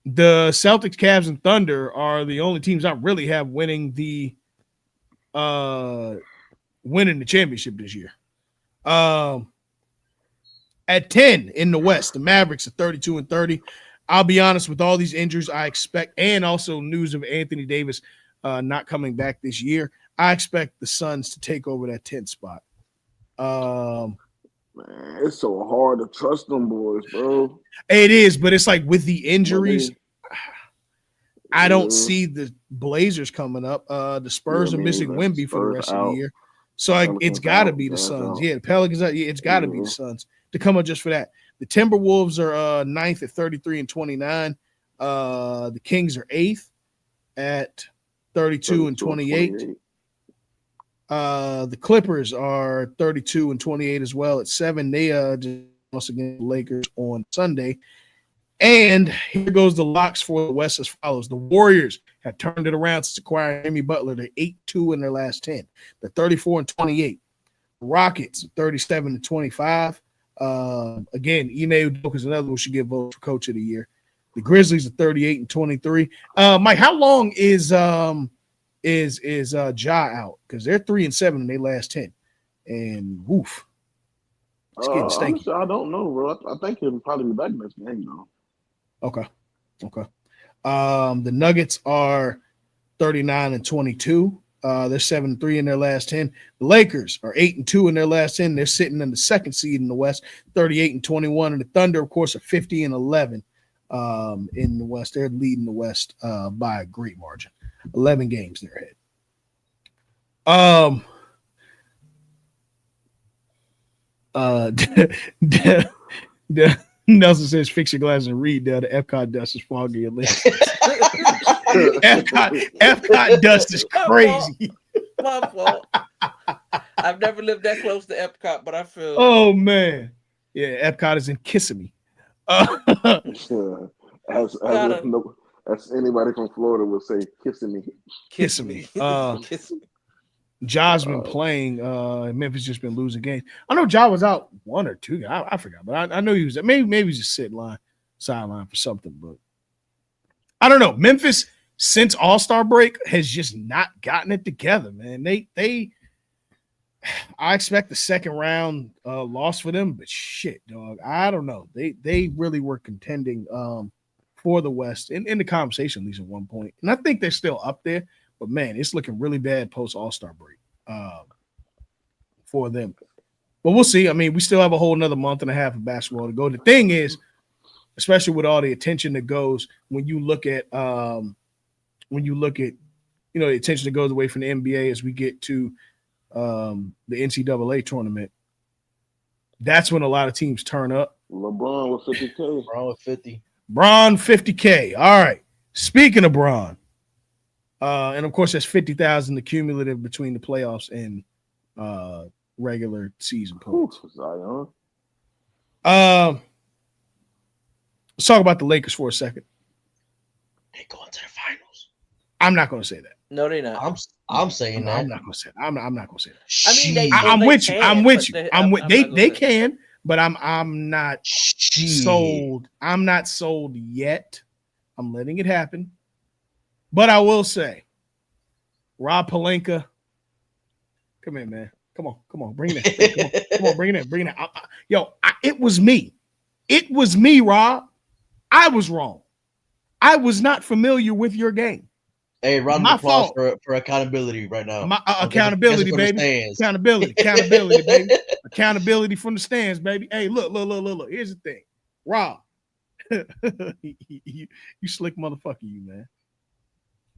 the Celtics, Cavs, and Thunder are the only teams I really have winning the championship this year. At 10 in the West, the Mavericks are 32-30. I'll be honest, with all these injuries I expect, and also news of Anthony Davis not coming back this year, I expect the Suns to take over that 10th spot. Man, it's so hard to trust them boys, bro. It is, but it's like with the injuries, I don't see the Blazers coming up. The Spurs are missing Wemby for the rest of the year. So it's got to be the Suns. Yeah, the Pelicans. It's got to be the Suns to come up just for that. The Timberwolves are 9th at 33-29. The Kings are 8th at 32-28. The Clippers are 32-28 as well at 7. They just lost against the Lakers on Sunday. And here goes the locks for the West as follows. The Warriors have turned it around since acquiring Jimmy Butler. They're 8-2 in their last 10. They're 34-28. Rockets 37-25. Again, Ime Udoka is another one who should get voted for Coach of the Year. The Grizzlies are 38-23. Mike, how long is Ja out? Because they're 3-7 in their last 10. And woof. It's getting stanky. Honestly, I don't know, bro. I think he'll probably be back next game, though. Okay. The Nuggets are 39-22. They're 7-3 in their last 10. The Lakers are 8-2 in their last 10. They're sitting in the second seed in the West, 38-21. And the Thunder, of course, are 50-11 in the West. They're leading the West by a great margin. 11 games they're ahead. Nelson says, "Fix your glasses and read." The Epcot dust is foggy. Epcot dust is crazy. My fault. I've never lived that close to Epcot, but I feel. Oh man, yeah, Epcot is in Kissimmee. As anybody from Florida would say, Kissimmee. Kissimmee. Ja's been playing. Memphis just been losing games. I know Ja was out 1 or 2. I forgot, but I know he was. Maybe he's just sideline for something. But I don't know. Memphis since All-Star break has just not gotten it together, man. They I expect the second round loss for them, but shit, dog. I don't know. They really were contending for the West in the conversation at least at one point, and I think they're still up there. But man, it's looking really bad post All-Star break for them. But we'll see. I mean, we still have a whole another month and a half of basketball to go. The thing is, especially with all the attention that goes when you look at the attention that goes away from the NBA as we get to the NCAA tournament, that's when a lot of teams turn up. LeBron with 50K. LeBron with 50. Bron 50K. All right. Speaking of Bron, and of course that's 50,000 cumulative between the playoffs and regular season points. Zion. Let's talk about the Lakers for a second. They going to the finals. I'm not going to say that. No, they're not. I'm saying that. I'm not going to say that. I'm not going to say that. I mean, I'm with you. I'm with you. They can. can, but I'm not sold. I'm not sold yet. I'm letting it happen. But I will say, Rob Pelinka, come in, man. Come on, bring it in. Come on, bring it in. It was me. It was me, Rob. I was wrong. I was not familiar with your game. Hey, round of applause for accountability right now. Accountability, baby. Accountability, baby. Accountability from the stands, baby. Hey, look. Here's the thing. Rob, you slick motherfucker, you, man.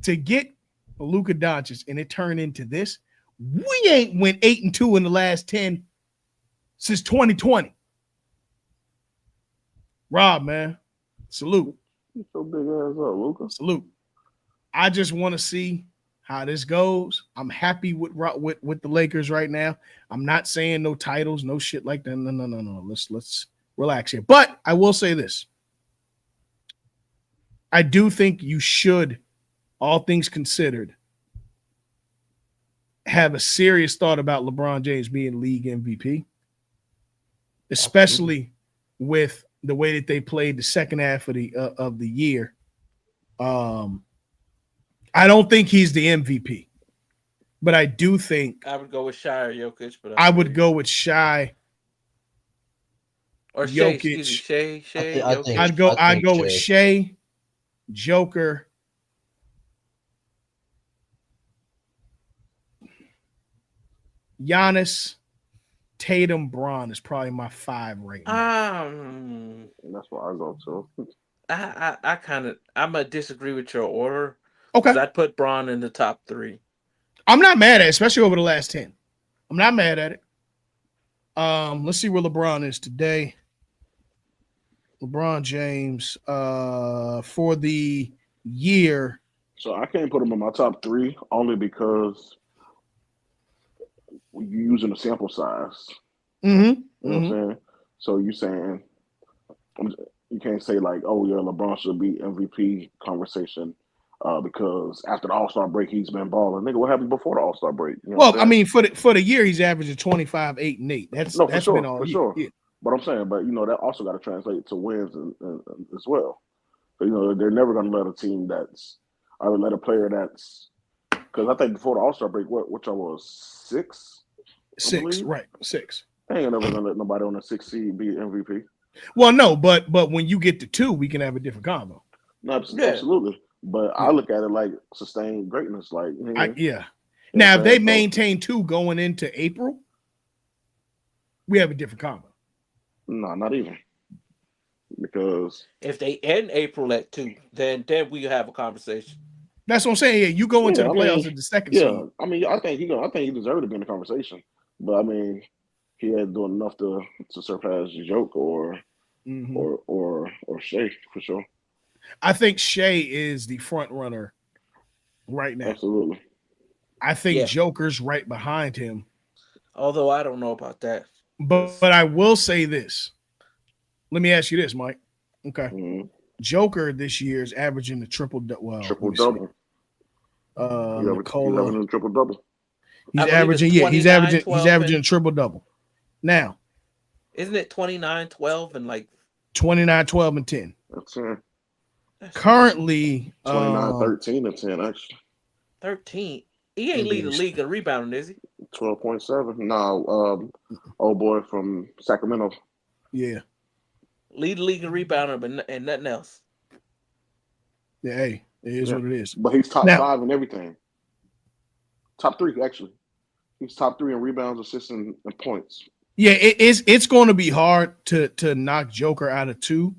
to get Luka Doncic and it turned into this, we ain't went 8-2 in the last 10 since 2020. Rob, man, salute. Get your big ass up, Luka. Salute. I just want to see how this goes. I'm happy with the Lakers right now. I'm not saying no titles, no shit like that. No. Let's relax here. But I will say this. I do think you should, all things considered, have a serious thought about LeBron James being league MVP, especially with the way that they played the second half of the year. I don't think he's the MVP, but I do think I would go with Shai or Jokic. But I would go with Shai or Shea. Jokic. Excuse me, Shea. I Jokic. think- I'd go with Shai. Shea, Joker, Giannis, Tatum, Bron is probably my 5 right now. That's what I go to. I'm gonna disagree with your order. Okay, I'd put Braun in the top 3. I'm not mad at it, especially over the last 10. I'm not mad at it. Let's see where LeBron is today. LeBron James, for the year. So I can't put him in my top 3 only because you're using a sample size. Mm-hmm. You know what I'm saying? So you saying you can't say like, oh yeah, LeBron should be MVP conversation because after the All-Star break he's been balling. Nigga, what happened before the All-Star break? You know Well, I mean, for the year he's averaging 25, 8, and 8. That's for sure, been all for year. sure. Yeah. But I'm saying, but that also got to translate to wins as well. So, they're never going to let a team let a player that's because I think before the All-Star break, which I was 6. 6, right? 6. I ain't never gonna let nobody on a 6 seed be MVP. Well, no, but when you get to 2, we can have a different combo. No, absolutely. But I look at it like sustained greatness. Like, Now, if they maintain 2 going into April, we have a different combo. No, not even. Because if they end April at 2, then we have a conversation. That's what I'm saying. Yeah, you go into the playoffs at the second seed. I mean, I think he deserved to be in the conversation. But I mean, he had doing enough to surpass Joke or Shea for sure. I think Shea is the front runner right now. Absolutely. I think Joker's right behind him. Although I don't know about that. But I will say this. Let me ask you this, Mike. Okay. Mm-hmm. Joker this year is averaging a triple double. He's averaging a triple double. He's averaging a triple double. Now, isn't it 29, 12, and like 29, 12, and 10? That's it. Currently 29, 13, and 10 actually. 13. He ain't leading the league in rebounding, is he? 12.7. No, old boy from Sacramento. Yeah. Lead the league in rebounding, and nothing else. Yeah, hey, it is what it is. But he's top 5 in everything. Top 3, actually. He's top 3 in rebounds, assists, and points. Yeah, it's going to be hard to knock Joker out of 2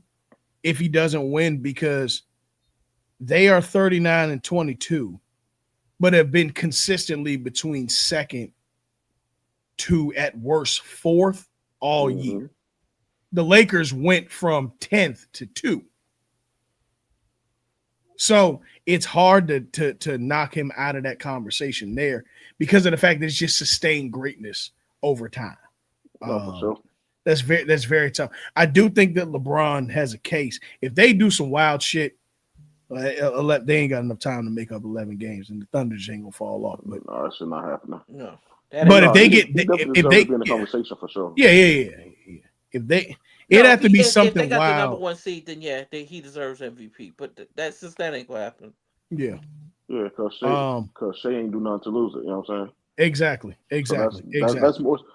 if he doesn't win because they are 39 and 22, but have been consistently between second to at worst 4th all year. The Lakers went from 10th to 2. So it's hard to knock him out of that conversation there because of the fact that it's just sustained greatness over time. For sure. That's very tough. I do think that LeBron has a case. If they do some wild shit, they ain't got enough time to make up 11 games, and the Thunder just ain't gonna fall off. But no, that should not happen. No. But if they get, if they be in the conversation for sure. Yeah. If they, it'd have to be something if they got wild. the number 1 seed, then he deserves MVP. But that ain't gonna happen. Yeah. Yeah, because Shea ain't do nothing to lose it. You know what I'm saying? Exactly. So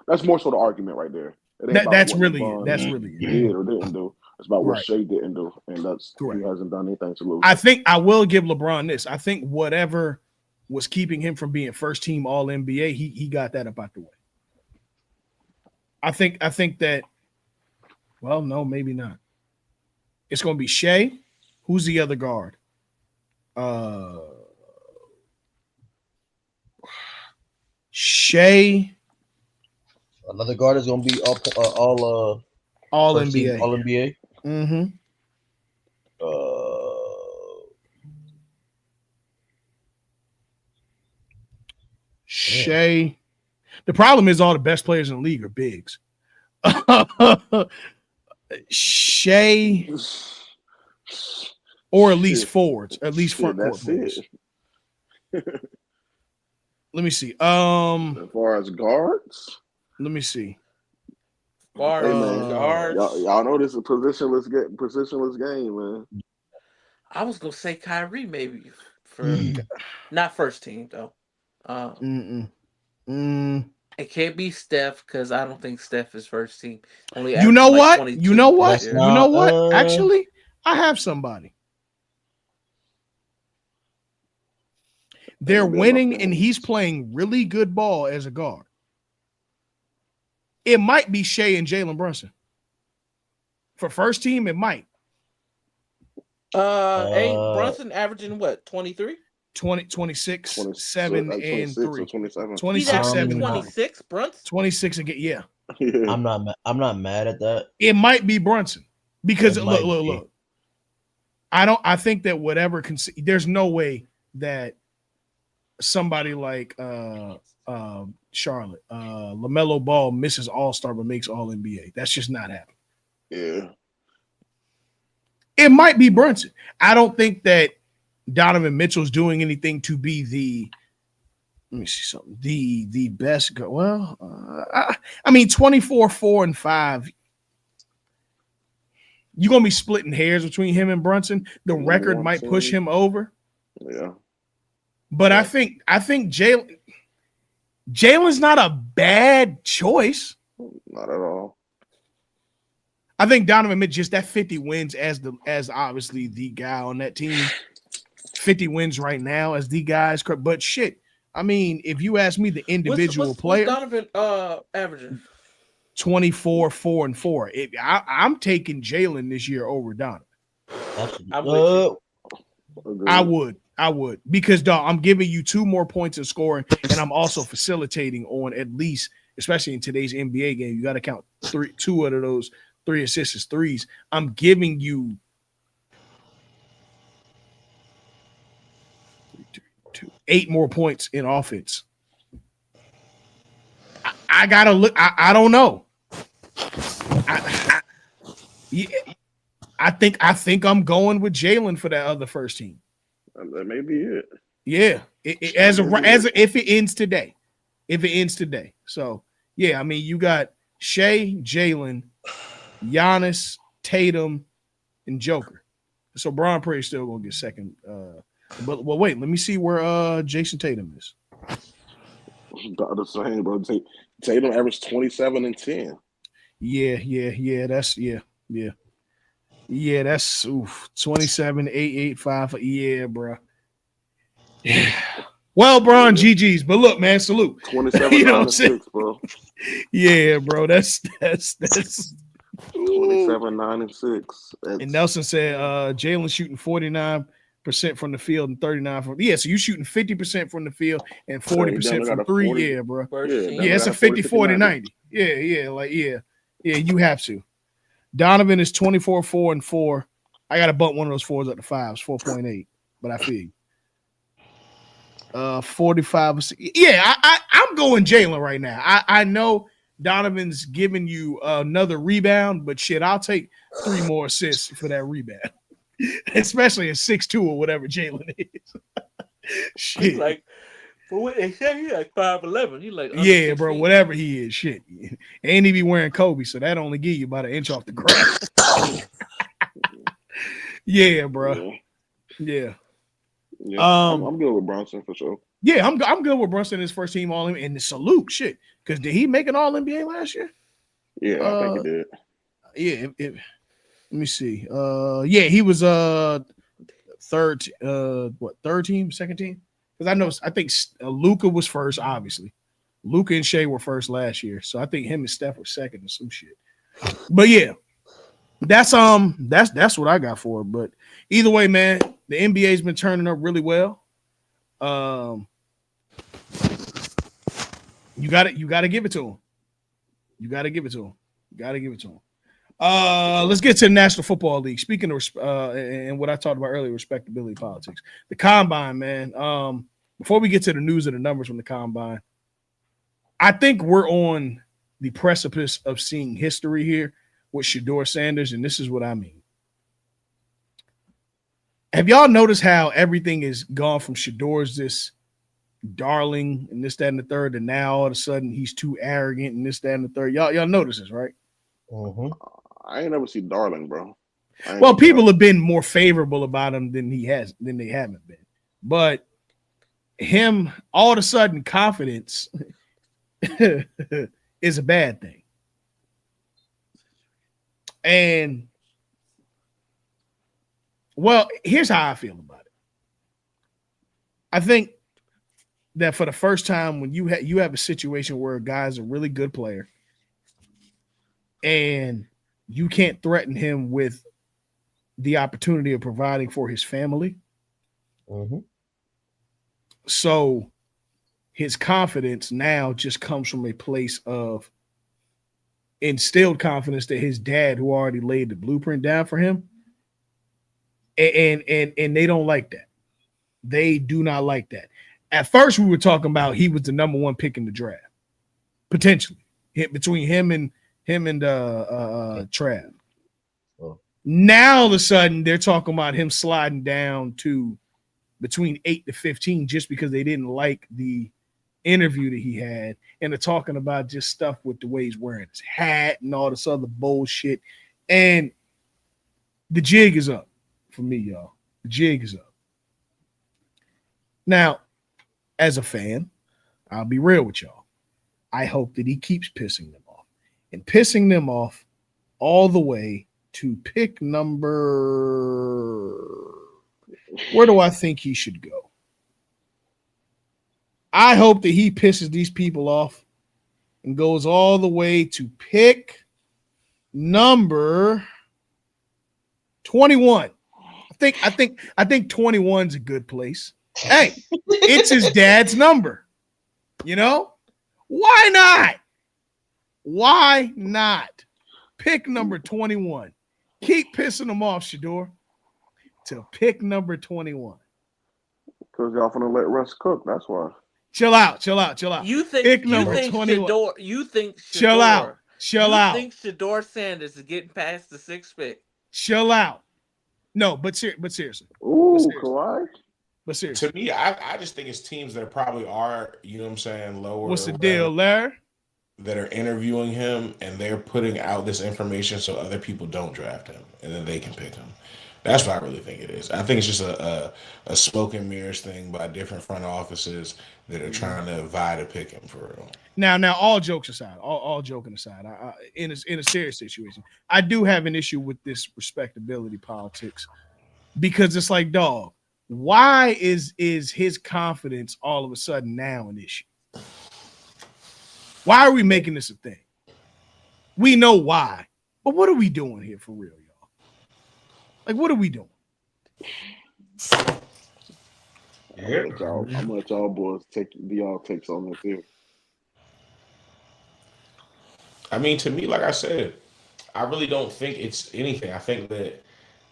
that's more so the argument right there. That's really it. He did or didn't do. It's about what Shea didn't do, and that's correct. He hasn't done anything to lose. I think I will give LeBron this. I think whatever was keeping him from being first team All NBA, he got that up out the way. I think that. Well, no, maybe not. It's going to be Shea. Who's the other guard? Shea, Another guard is gonna be all first team NBA. All NBA. Mm-hmm. Shea. The problem is all the best players in the league are bigs. Shea, or at least forwards, at least front court players. Let me see. As far as guards, let me see. Far hey, as man, guards, y'all know this is a positionless game, man. I was gonna say Kyrie maybe for not first team though. It can't be Steph because I don't think Steph is first team. Only You know averaging like what? 22 You know what? this year. You know what? Actually, I have somebody. They're winning, and he's playing really good ball as a guard. It might be Shea and Jalen Brunson. For first team, it might. Ain't Brunson averaging what, 23? 26, 7, and 3. 27. 26, 7, 26, Brunson? 26 again, yeah. I'm not mad at that. It might be Brunson. Because look. I think that whatever there's no way that somebody like Charlotte, LaMelo Ball misses All-Star but makes All-NBA. That's just not happening. Yeah. It might be Brunson. I don't think that Donovan Mitchell's doing anything to be let me see something. The best. Well, I mean, 24, 4, and 5. You're gonna be splitting hairs between him and Brunson. The record might push him over. Yeah. But I think Jalen's not a bad choice. Not at all. I think Donovan Mitchell just that 50 wins as obviously the guy on that team. 50 wins right now as the guys. But shit, I mean, if you ask me, the individual player, what's Donovan averaging? 24, 4, and 4. I'm taking Jalen this year over Donovan. I would because dog, I'm giving you 2 more points in scoring, and I'm also facilitating on at least, especially in today's NBA game, you got to count 2 out of those 3 assists as threes. I'm giving you 8 more points in offense. I gotta look. I don't know. I think I'm going with Jalen for that other first team. That may be it. Yeah, if it ends today, So yeah, I mean, you got Shea, Jalen, Giannis, Tatum, and Joker. So Bron Praise still gonna get second. But wait, let me see where Jason Tatum is. The same, bro. Tatum averaged 27 and 10. Yeah. That's 27, 8, 8, 5. Yeah, bro. Yeah. Well, Bron, GG's. But look, man, salute. 27, you know 9, and 6, bro. Yeah, bro. That's 27, 9, and 6. And Nelson said Jalen shooting 49% from the field and 39 from. Yeah, so you shooting 50% from the field and 40% from 3. 40, yeah, bro. Yeah, it's a 50, 40, 90. Yeah, you have to. Donovan is 24, 4, and 4. I got to bump one of those 4s up to 5s, 4.8. But I feel you. 45. Yeah, I'm going Jalen right now. I know Donovan's giving you another rebound, but shit, I'll take 3 more assists for that rebound, especially at 6'2" or whatever Jalen is. Shit. He's like, for what they say, he's like 5'11". He's like, yeah, 16. Bro, whatever he is, shit. And he be wearing Kobe, so that only give you about 1 inch off the grass. Yeah, bro. Yeah. I'm good with Brunson for sure. Yeah, I'm good with Brunson in his first team all and the salute shit. Because did he make an all NBA last year? Yeah, I think he did. Yeah, let me see. Yeah, he was third team, second team? Because I think Luka was first, obviously. Luka and Shea were first last year. So I think him and Steph were second or some shit. But yeah, that's what I got for it. But either way, man, the NBA's been turning up really well. You got it. You got to give it to him. You got to give it to him. You got to give it to him. Let's get to the National Football League. Speaking of and what I talked about earlier, respectability politics. The combine, man. Before we get to the news of the numbers from the combine, I think we're on the precipice of seeing history here with Shedeur Sanders, and this is what I mean. Have y'all noticed how everything is gone from Shedeur's this darling and this, that, and the third, and now all of a sudden he's too arrogant and this, that, and the third? Y'all notice this, right? Mm-hmm. I ain't never seen Darling, bro. Well, people have been more favorable about him than they haven't been. But him, all of a sudden, confidence is a bad thing. And well, here's how I feel about it. I think that for the first time, when you have a situation where a guy's a really good player and you can't threaten him with the opportunity of providing for his family. Mm-hmm. So his confidence now just comes from a place of instilled confidence that his dad, who already laid the blueprint down for him, and they don't like that. They do not like that. At first, we were talking about he was the number one pick in the draft, potentially between him and Trav. Oh. Now all of a sudden they're talking about him sliding down to between 8 to 15 just because they didn't like the interview that he had, and they're talking about just stuff with the way he's wearing his hat and all this other bullshit. And the jig is up for me, y'all. The jig is up. Now, as a fan, I'll be real with y'all. I hope that he keeps pissing them off and pissing them off all the way to pick number. Where do I think he should go? I hope that he pisses these people off and goes all the way to pick number 21. I think 21's a good place. Hey, it's his dad's number. You know? Why not? Why not? Pick number 21. Keep pissing them off, Shedeur, to pick number 21. Because y'all finna let Russ cook. That's why. Chill out. You think pick number 21. Chill out. Think Shedeur Sanders is getting past the 6th pick? Chill out. No, but seriously. Ooh, Kawhi. But seriously. To me, I just think it's teams that probably are, you know what I'm saying, lower. What's the deal there? That are interviewing him and they're putting out this information so other people don't draft him and then they can pick him. That's what I really think it is. I think it's just a smoke and mirrors thing by different front offices that are trying to vie to pick him for real. Now, all jokes aside, all joking aside, in a serious situation, I do have an issue with this respectability politics because it's like, dog, why is his confidence all of a sudden now an issue? Why are we making this a thing? We know why, but what are we doing here for real, y'all? Like, what are we doing? I'm gonna let y'all boys be y'all takes on this here. I mean, to me, like I said, I really don't think it's anything. I think that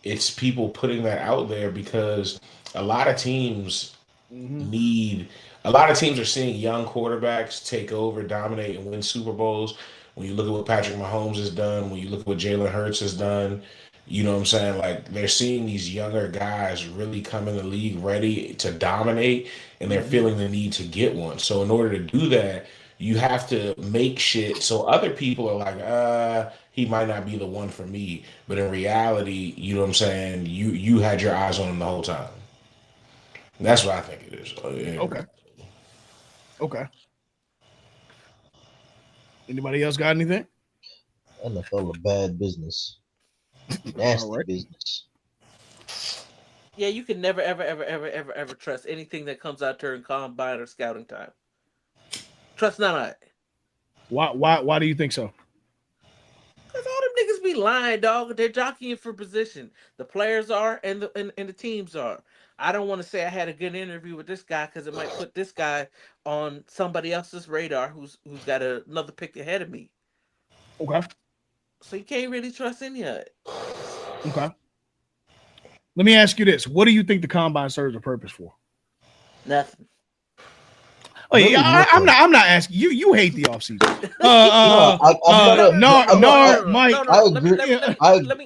it's people putting that out there because a lot of teams a lot of teams are seeing young quarterbacks take over, dominate, and win Super Bowls. When you look at what Patrick Mahomes has done, when you look at what Jalen Hurts has done, you know what I'm saying? Like, they're seeing these younger guys really come in the league ready to dominate, and they're feeling the need to get one. So in order to do that, you have to make shit so other people are like, he might not be the one for me. But in reality, you know what I'm saying? You had your eyes on him the whole time. That's what I think it is. Okay. Anybody else got anything? NFL a bad business. Nasty business. Yeah, you can never, ever trust anything that comes out during combine or scouting time. Trust none of it. Why do you think so? Because all them niggas niggas be lying, dog. They're jockeying for position. The players are, and the teams are. I don't want to say I had a good interview with this guy because it might put this guy on somebody else's radar who's got another pick ahead of me. Okay. So you can't really trust any of it. Okay. Let me ask you this: what do you think the combine serves a purpose for? Nothing. Oh yeah, I'm not asking you. You hate the offseason. Mike. I agree. Let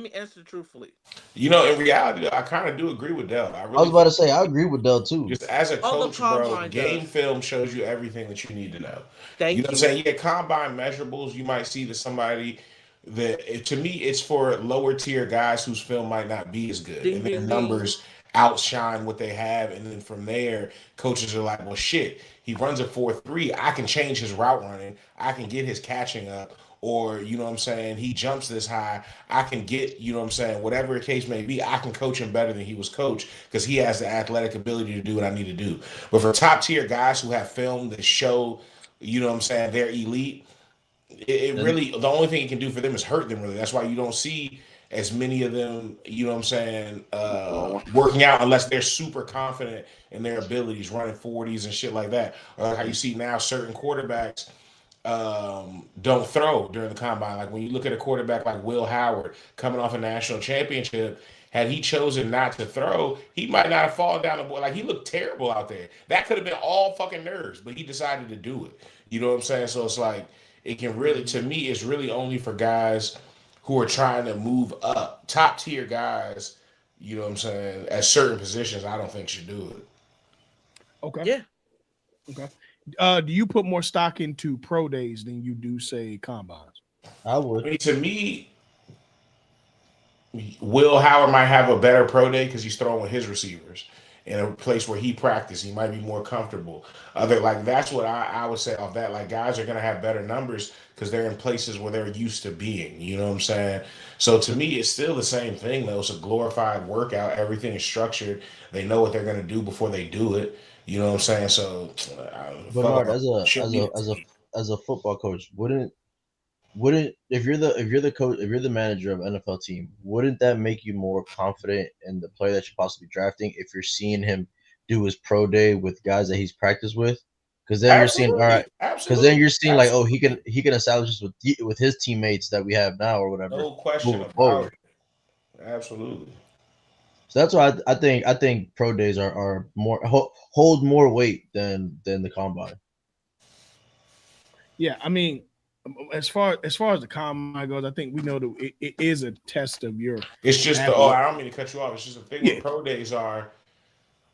me answer truthfully. You know, in reality, I kind of do agree with Dell. I was about to say I agree with Dell too. Just as a coach, bro, game film shows you everything that you need to know. You know what I'm saying? You get combine measurables. You might see that somebody that to me it's for lower tier guys whose film might not be as good, and their numbers outshine what they have, and then from there, coaches are like, well, shit, he runs a 4.3. I can change his route running. I can get his catching up. Or, you know what I'm saying, he jumps this high, I can get, you know what I'm saying, whatever the case may be, I can coach him better than he was coached because he has the athletic ability to do what I need to do. But for top tier guys who have film that show, you know what I'm saying, they're elite, it really, the only thing it can do for them is hurt them, really. That's why you don't see as many of them, you know what I'm saying, working out unless they're super confident in their abilities, running 40s and shit like that. Or how you see now certain quarterbacks don't throw during the combine. Like when you look at a quarterback like Will Howard coming off a national championship, had he chosen not to throw, he might not have fallen down the board. Like he looked terrible out there. That could have been all fucking nerves, but he decided to do it. You know what I'm saying? So it's like, it can really, to me, it's really only for guys who are trying to move up. Top tier guys, you know what I'm saying, at certain positions, I don't think should do it. Okay. Yeah. Okay. Do you put more stock into pro days than you do, say, combines? I would. I mean, to me, Will Howard might have a better pro day because he's throwing with his receivers in a place where he practiced. He might be more comfortable. That's what I would say off that. Like guys are gonna have better numbers because they're in places where they're used to being. You know what I'm saying? So to me, it's still the same thing though. It's a glorified workout. Everything is structured. They know what they're gonna do before they do it. You know what I'm saying? So, Bernard, as a football coach, wouldn't if you're the coach, if you're the manager of an NFL team, wouldn't that make you more confident in the player that you're possibly drafting if you're seeing him do his pro day with guys that he's practiced with? Because then you're seeing, all right, because then you're seeing like, oh, he can establish this with his teammates that we have now or whatever. No question about it. Absolutely. So that's why I think pro days are more hold more weight than the combine. Yeah, I mean, as far as the combine goes, I think we know that it is a test of your. It's just I don't mean to cut you off. It's just a thing with pro days are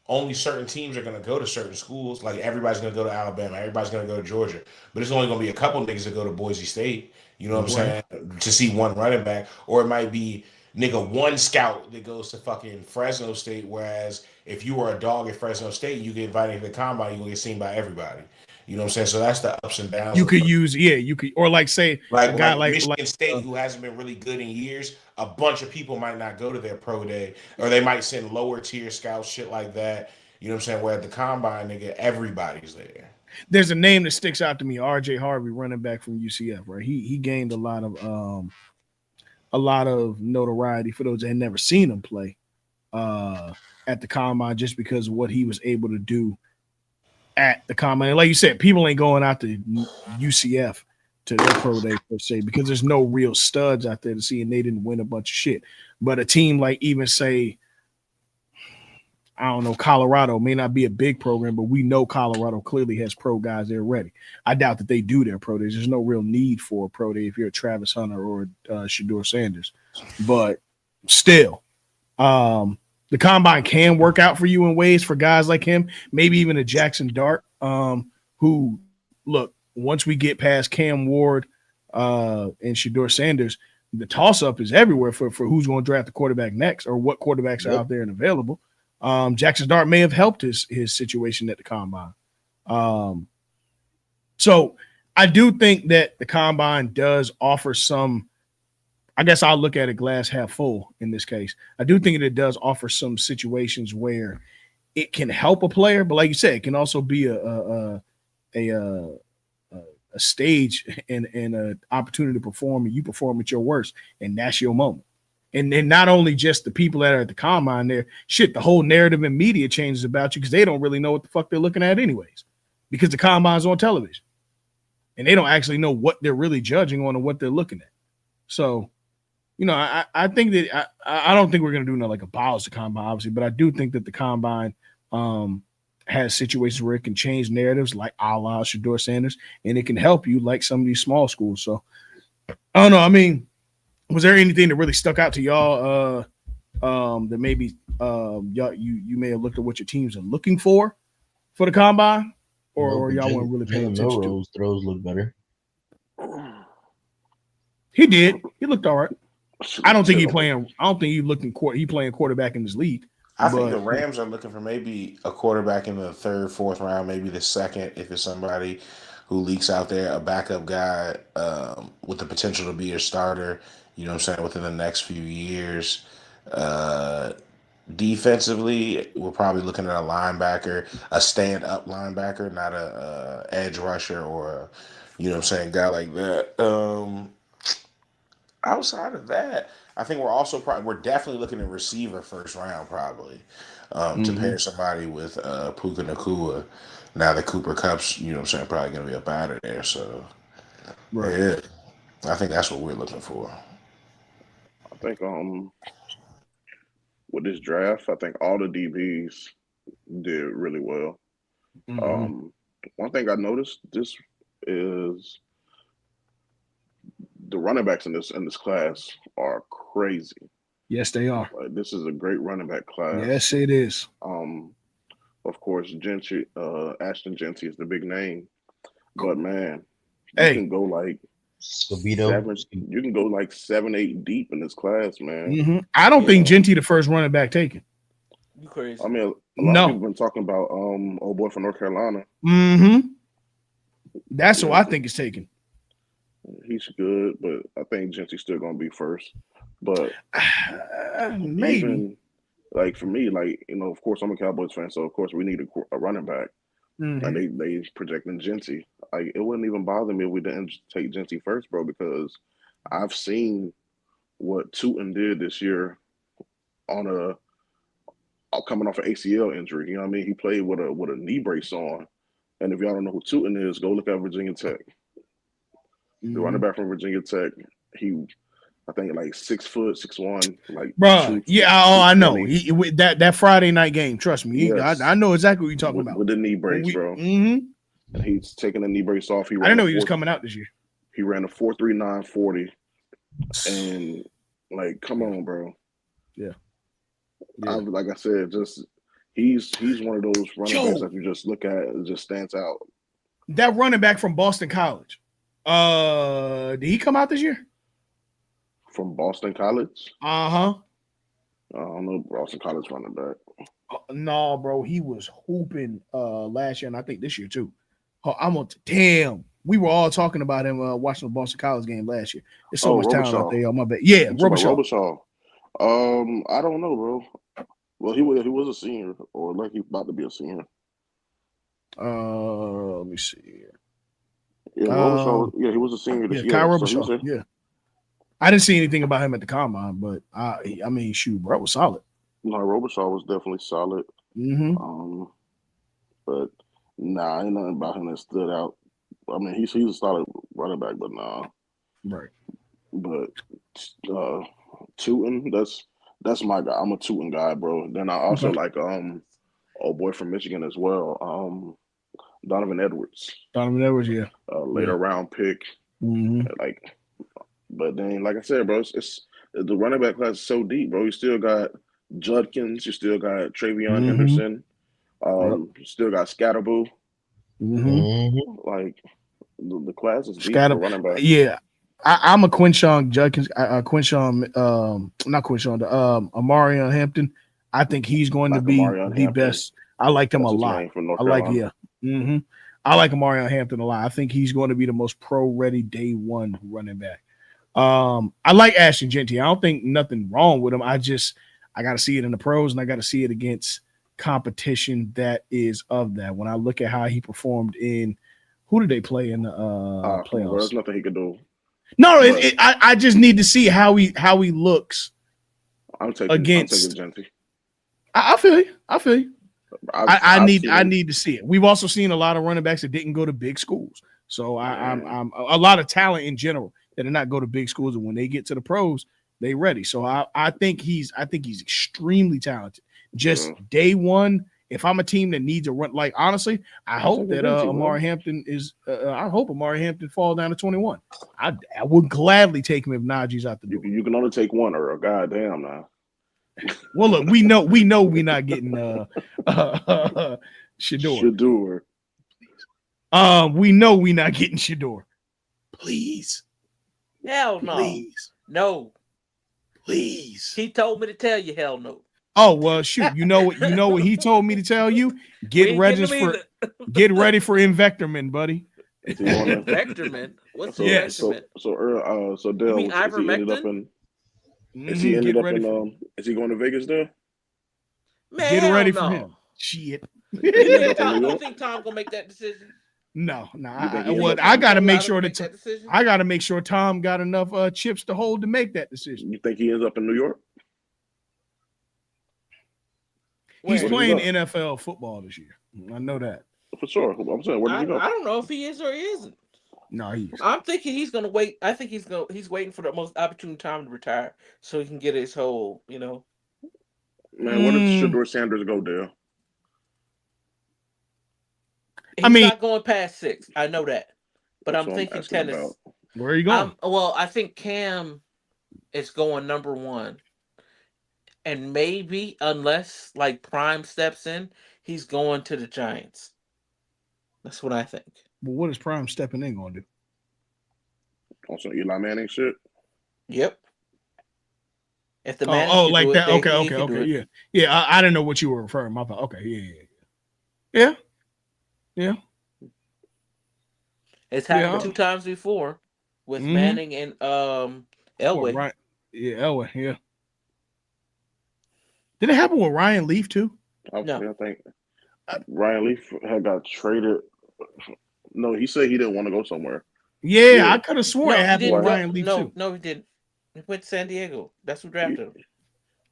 only certain teams are going to go to certain schools. Like everybody's going to go to Alabama, everybody's going to go to Georgia, but it's only going to be a couple niggas that go to Boise State. You know what I'm saying? To see one running back, or it might be one scout that goes to fucking Fresno State. Whereas if you were a dog at Fresno State, you get invited to the combine, you gonna get seen by everybody. You know what I'm saying? So that's the ups and downs. You could use, or like say a guy like Michigan State who hasn't been really good in years. A bunch of people might not go to their pro day, or they might send lower tier scouts, shit like that. You know what I'm saying? Where at the combine, nigga, everybody's there. There's a name that sticks out to me, R.J. Harvey, running back from UCF, right? He gained a lot of notoriety for those that had never seen him play at the combine, just because of what he was able to do at the combine. And like you said, people ain't going out to UCF to their pro day per se because there's no real studs out there to see, and they didn't win a bunch of shit. But a team like even say, I don't know, Colorado may not be a big program, but we know Colorado clearly has pro guys there ready. I doubt that they do their pro days. There's no real need for a pro day if you're a Travis Hunter or Shedeur Sanders. But still, the combine can work out for you in ways for guys like him, maybe even a Jackson Dart, who, look, once we get past Cam Ward and Shedeur Sanders, the toss-up is everywhere for who's going to draft the quarterback next or what quarterbacks are out there and available. Jackson Dart may have helped his situation at the combine. So I do think that the combine does offer some, I guess I'll look at it glass half full in this case. I do think that it does offer some situations where it can help a player, but like you said, it can also be a a stage and an opportunity to perform, and you perform at your worst, and that's your moment. And then not only just the people that are at the combine there, shit, the whole narrative and media changes about you because they don't really know what the fuck they're looking at anyways, because the combine's on television. And they don't actually know what they're really judging on or what they're looking at. So, I think that I don't think we're going to do nothing like abolish the combine, obviously, but I do think that the combine has situations where it can change narratives like a la Shedeur Sanders, and it can help you like some of these small schools. So, I don't know. I mean, was there anything that really stuck out to y'all that maybe y'all you may have looked at what your teams are looking for the combine, or y'all weren't really paying attention to? Milroe's throws look better. He did. He looked all right. I don't think he looking he playing quarterback in this league. I think the Rams are looking for maybe a quarterback in the third, fourth round, maybe the second, if it's somebody who leaks out there, a backup guy with the potential to be a starter, you know what I'm saying, within the next few years. Defensively, we're probably looking at a linebacker, a stand-up linebacker, not a edge rusher or you know what I'm saying, guy like that. Outside of that, I think we're definitely looking at receiver first round probably to pair somebody with Puka Nacua. Now that Cooper Kupp's, you know what I'm saying, probably going to be up out of there. So, yeah, I think that's what we're looking for. I think with this draft, I think all the DBs did really well. One thing I noticed this is the running backs in this class are crazy. Yes, they are. Like, this is a great running back class. Yes, it is. Of course, Gentry, Ashton Gentry is the big name, but man, you can go like you can go like 7, 8 deep in this class, man. I don't think Gentry the first running back taken. You crazy? I mean, a lot of people been talking about old boy from North Carolina. That's who I think is taken. He's good, but I think Gentry's still gonna be first. But maybe. Even, like for me, like of course I'm a Cowboys fan, so of course we need a running back, and they projecting Gentry. Like it wouldn't even bother me if we didn't take Gentry first, bro, because I've seen what Tootin did this year on coming off an ACL injury. You know what I mean? He played with a knee brace on, and if y'all don't know who Tootin is, go look at Virginia Tech. The running back from Virginia Tech, I think like 6 foot, 6'1", like bro. I know. He that Friday night game. Trust me, I know exactly what you're talking about with the knee brace, bro. And he's taking the knee brace off. I didn't know he was coming out this year. He ran a 4.39 40, and like, come on, bro. Yeah. Like I said, just he's one of those running backs that you just look at and just stands out. That running back from Boston College. Did he come out this year? From Boston College? I don't know Boston College running back. No, bro, he was hooping last year, and I think this year too. Damn. We were all talking about him watching the Boston College game last year. There's so much talent out there. My bad. Yeah, Robichaud. I don't know, bro. Well, he was a senior, or like he's about to be a senior. Let me see. Yeah, Robichaud. Yeah, he was a senior this year. Kyle Robichaud. Yeah. I didn't see anything about him at the combine, but I mean, shoot, bro, was solid. No, Robichaud was definitely solid. But ain't nothing about him that stood out. I mean, he's a solid running back, but nah. Right. But Tootin, that's my guy. I'm a Tootin guy, bro. Then I also like old boy from Michigan as well. Donovan Edwards. Yeah. Later round pick. Like, but then, like I said, bro, it's the running back class is so deep, bro. You still got Judkins. You still got Travion Henderson. You still got Scatterboo. Like the class is deep for running back. Yeah. I'm a Quinshawn Judkins. Not Quinshawn. Amarion Hampton. I think he's going to be the best. I liked him a lot. I like Amarion Hampton a lot. I think he's going to be the most pro-ready day one running back. I like Ashton Gentry. I don't think nothing wrong with him. I got to see it in the pros, and I got to see it against competition that is of that. When I look at how he performed in Who did they play in the Well, playoffs? there's nothing he could do. No, I just need to see how he looks I'm taking Genty. I feel you. I feel you. I I've need to see it. We've also seen a lot of running backs that didn't go to big schools. So I'm a lot of talent in general that did not go to big schools, and when they get to the pros, they ready. So I think he's extremely talented. Just day one, if I'm a team that needs a run, like honestly, I hope that Amari Hampton is. I hope Amari Hampton fall down to 21. I would gladly take him if Najee's out the door. You can only take one, or goddamn now. Well, look, we know we're not getting Shador. We know we're not getting Shador. Please. Hell no. Please. No. Please. He told me to tell you hell no. Oh well, shoot. You know what he told me to tell you? Get ready for Invectorman, buddy. Invectorman? What's Invectorman? So Dale, is he ended up in? Is he ended up in? Is he going to Vegas there? Man, get ready for him. Shit. You think Tom gonna make that decision? No. I got to make sure I got to make sure Tom got enough chips to hold to make that decision. You think he ends up in New York? He's playing NFL football this year. I know that for sure. I'm saying, where did he go? I don't know if he is or he isn't. No, I'm thinking he's gonna wait. I think he's waiting for the most opportune time to retire so he can get his whole, Man, where did Shador Sanders go, Dale? He's not going past 6. I know that, but I'm thinking tennis. Where are you going? I think Cam is going number 1, and maybe unless like Prime steps in, he's going to the Giants. That's what I think. Well, what is Prime stepping in going to do? On some Eli Manning shit? Yep. If the Manning like that. Okay. Yeah. I didn't know what you were referring. My fault. Okay. Yeah. It's happened 2 times before with Manning and Elway. Right. Yeah, Elway. Yeah. Did it happen with Ryan Leaf too? No. I think Ryan Leaf had got traded. No, he said he didn't want to go somewhere. Yeah. I could have sworn it happened with Ryan Leaf too. No, he didn't. He went to San Diego. That's who drafted him.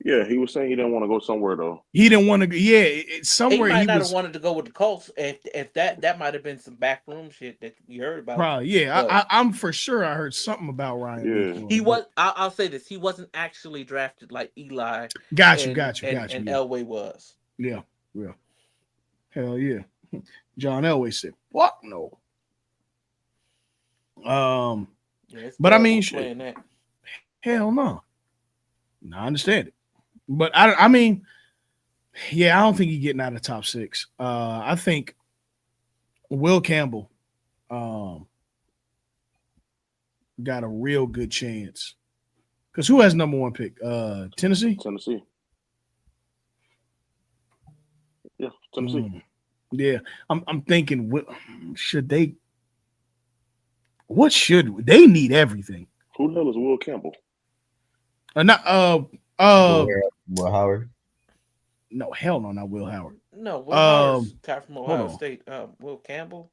Yeah, he was saying he didn't want to go somewhere though. He didn't want to go. Yeah, somewhere he might not have wanted to go with the Colts. If that might have been some backroom shit that we heard about. Probably, yeah. I'm for sure. I heard something about Ryan. Yeah, he was. I'll say this: he wasn't actually drafted like Eli. Got you. And Elway was. Yeah. Hell yeah. John Elway said, "What? No." But I mean, shit. Hell no. No, I understand it. But I mean, I don't think he's getting out of the top 6. I think Will Campbell got a real good chance. Because who has number 1 pick? Tennessee? Tennessee. Yeah, Tennessee. Yeah. I'm thinking, what should they need everything? Who the hell is Will Campbell? Will Howard. No, hell no, not Will Howard. No, Will Howard's guy from Ohio State. Will Campbell.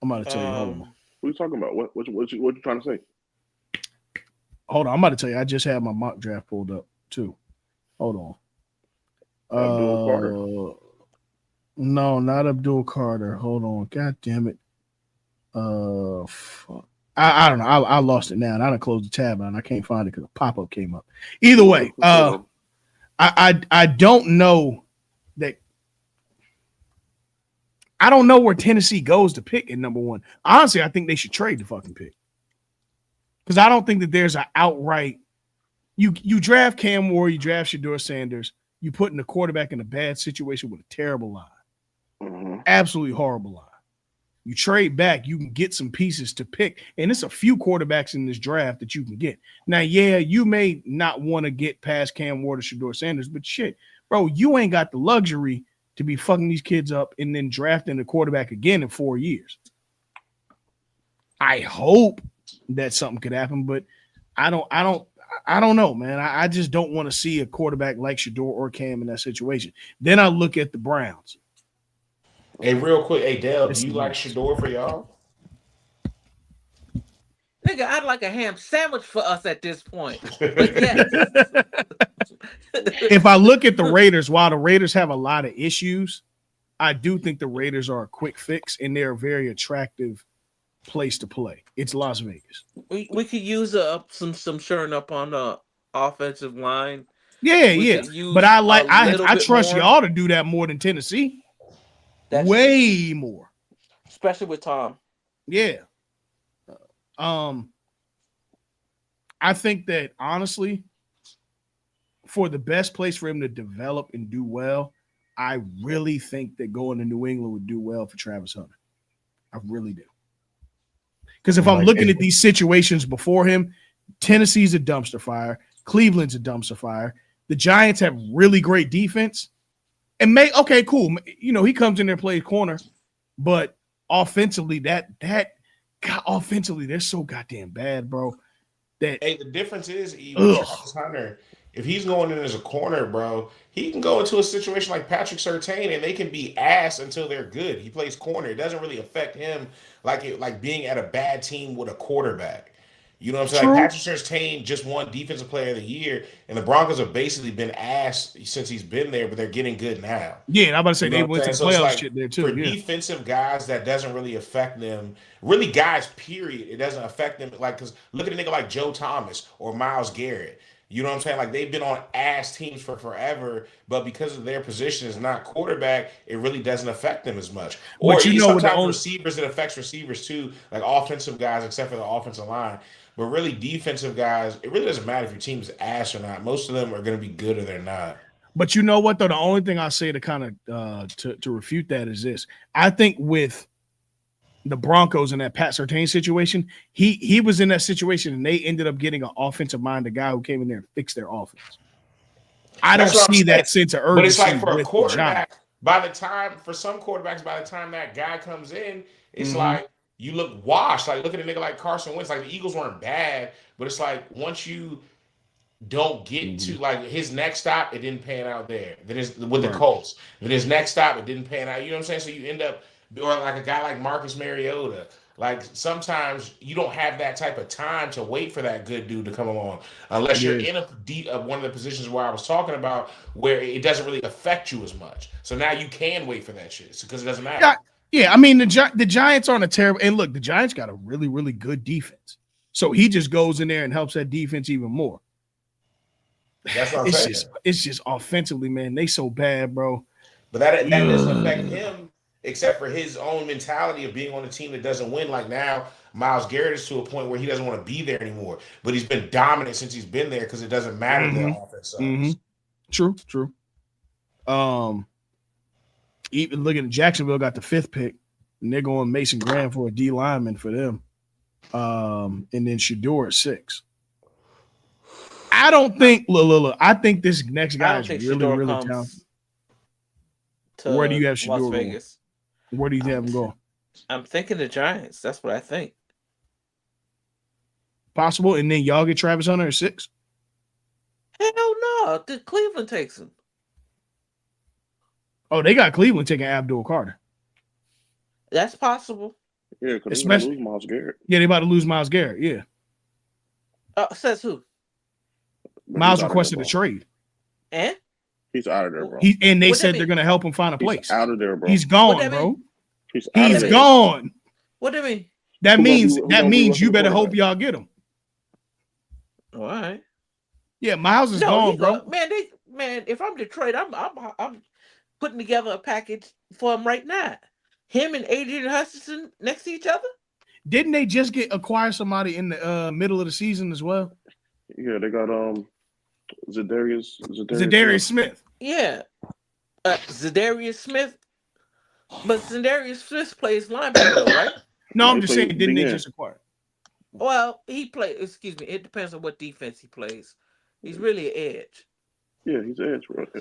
I'm about to tell you. Hold on. What are you talking about? What you trying to say? Hold on, I'm about to tell you. I just had my mock draft pulled up too. Hold on. Abdul Carter. No, not Abdul Carter. Hold on. God damn it. Fuck. I don't know. I lost it now, and I done closed the tab and I can't find it because a pop-up came up. Either way, I don't know that. I don't know where Tennessee goes to pick at number 1. Honestly, I think they should trade the fucking pick because I don't think that there's an outright. You draft Cam Ward, you draft Shador Sanders, you put in the quarterback in a bad situation with a terrible line, absolutely horrible line. You trade back, you can get some pieces to pick. And it's a few quarterbacks in this draft that you can get. Now, you may not want to get past Cam Ward or Shador Sanders, but shit, bro, you ain't got the luxury to be fucking these kids up and then drafting the quarterback again in 4 years. I hope that something could happen, but I don't know, man. I just don't want to see a quarterback like Shador or Cam in that situation. Then I look at the Browns. Hey, real quick, Dale, do you like Shador for y'all? Nigga, I'd like a ham sandwich for us at this point. But yes. If I look at the Raiders, while the Raiders have a lot of issues, I do think the Raiders are a quick fix and they're a very attractive place to play. It's Las Vegas. We could use some shoring up on the offensive line. Yeah. But I trust more. y'all to do that more than Tennessee. That's way more. Especially with Tom. Yeah. I think that honestly, for the best place for him to develop and do well, I really think that going to New England would do well for Travis Hunter. I really do. Because if I'm looking at these situations before him, Tennessee's a dumpster fire. Cleveland's a dumpster fire. The Giants have really great defense. And okay, cool. You know, he comes in there and plays corner, but offensively, offensively, they're so goddamn bad, bro. The difference is even Travis Hunter, if he's going in as a corner, bro, he can go into a situation like Patrick Surtain and they can be ass until they're good. He plays corner. It doesn't really affect him like being at a bad team with a quarterback. You know what I'm saying? Like Patrick Surtain just won Defensive Player of the Year, and the Broncos have basically been ass since he's been there, but they're getting good now. Yeah, I'm about to say they went to playoff shit there too. For defensive guys, that doesn't really affect them. Really, guys, period. It doesn't affect them. Like, because look at a nigga like Joe Thomas or Myles Garrett. You know what I'm saying? Like, they've been on ass teams for forever, but because of their position is not quarterback, it really doesn't affect them as much. Or sometimes receivers, it affects receivers too, like offensive guys, except for the offensive line. But really, defensive guys, it really doesn't matter if your team's ass or not. Most of them are going to be good or they're not. But you know what, though? The only thing I say to kind of to refute that is this. I think with the Broncos in that Pat Surtain situation, he was in that situation and they ended up getting an offensive-minded guy who came in there and fixed their offense. I don't see that sense of urgency. But it's like for a quarterback, for some quarterbacks, by the time that guy comes in, it's like, you look washed. Like, look at a nigga like Carson Wentz. Like, the Eagles weren't bad, but it's like once you don't get to like his next stop, it didn't pan out there. That is with the Colts. But his next stop, it didn't pan out. You know what I'm saying? So you end up, or like a guy like Marcus Mariota. Like, sometimes you don't have that type of time to wait for that good dude to come along, unless you're in one of the positions where I was talking about, where it doesn't really affect you as much. So now you can wait for that shit because it doesn't matter. Yeah, I mean, the Giants aren't a terrible – and look, the Giants got a really, really good defense. So he just goes in there and helps that defense even more. That's what I'm saying. It's just offensively, man, they so bad, bro. But that doesn't affect him except for his own mentality of being on a team that doesn't win. Like, now, Myles Garrett is to a point where he doesn't want to be there anymore. But he's been dominant since he's been there because it doesn't matter their offense sucks. True. Even looking at Jacksonville, got the 5th pick, and they're going Mason Graham for a D lineman for them. And then Shador at 6. I don't think. Look. I think this next guy is really, really talented. Where do you have Shador going? Where do you have him going? I'm thinking the Giants. That's what I think. Possible, and then y'all get Travis Hunter at 6. Hell no! Cleveland takes him. Oh, they got Cleveland taking Abdul Carter. That's possible. Yeah, because they're going to lose Myles Garrett. Yeah, they about to lose Myles Garrett. Yeah. Says who? Myles requested a trade. And? He's out of there, bro. They said they're going to help him find a place. He's out of there, bro. He's gone, bro. He's gone. What do you mean? That means you better hope y'all get him. All right. Yeah, Myles is gone, bro. Man, if I'm Detroit, I'm putting together a package for him right now. Him and Adrian Hutchinson next to each other. Didn't they just acquire somebody in the middle of the season as well? Yeah, they got Zadarius Smith. Yeah, Zadarius Smith. But Zadarius Smith plays linebacker, right? No, I'm just saying, didn't they just acquire? Well, he plays. Excuse me. It depends on what defense he plays. He's really an edge. Yeah, he's an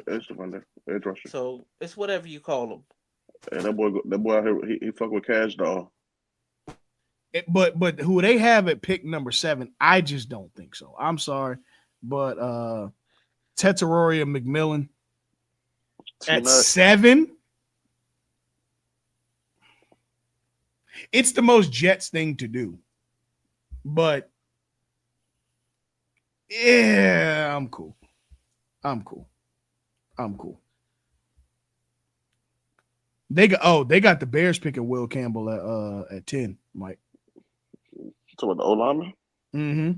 edge defender, edge rusher. So it's whatever you call him. And that boy out here, he fuck with Cash Doll. But who they have at pick number 7, I just don't think so. I'm sorry, but Tetaroria McMillan at 7. It's the most Jets thing to do. But yeah, I'm cool. They got the Bears picking Will Campbell at 10, Mike. So with the O-lineman? Mm-hmm.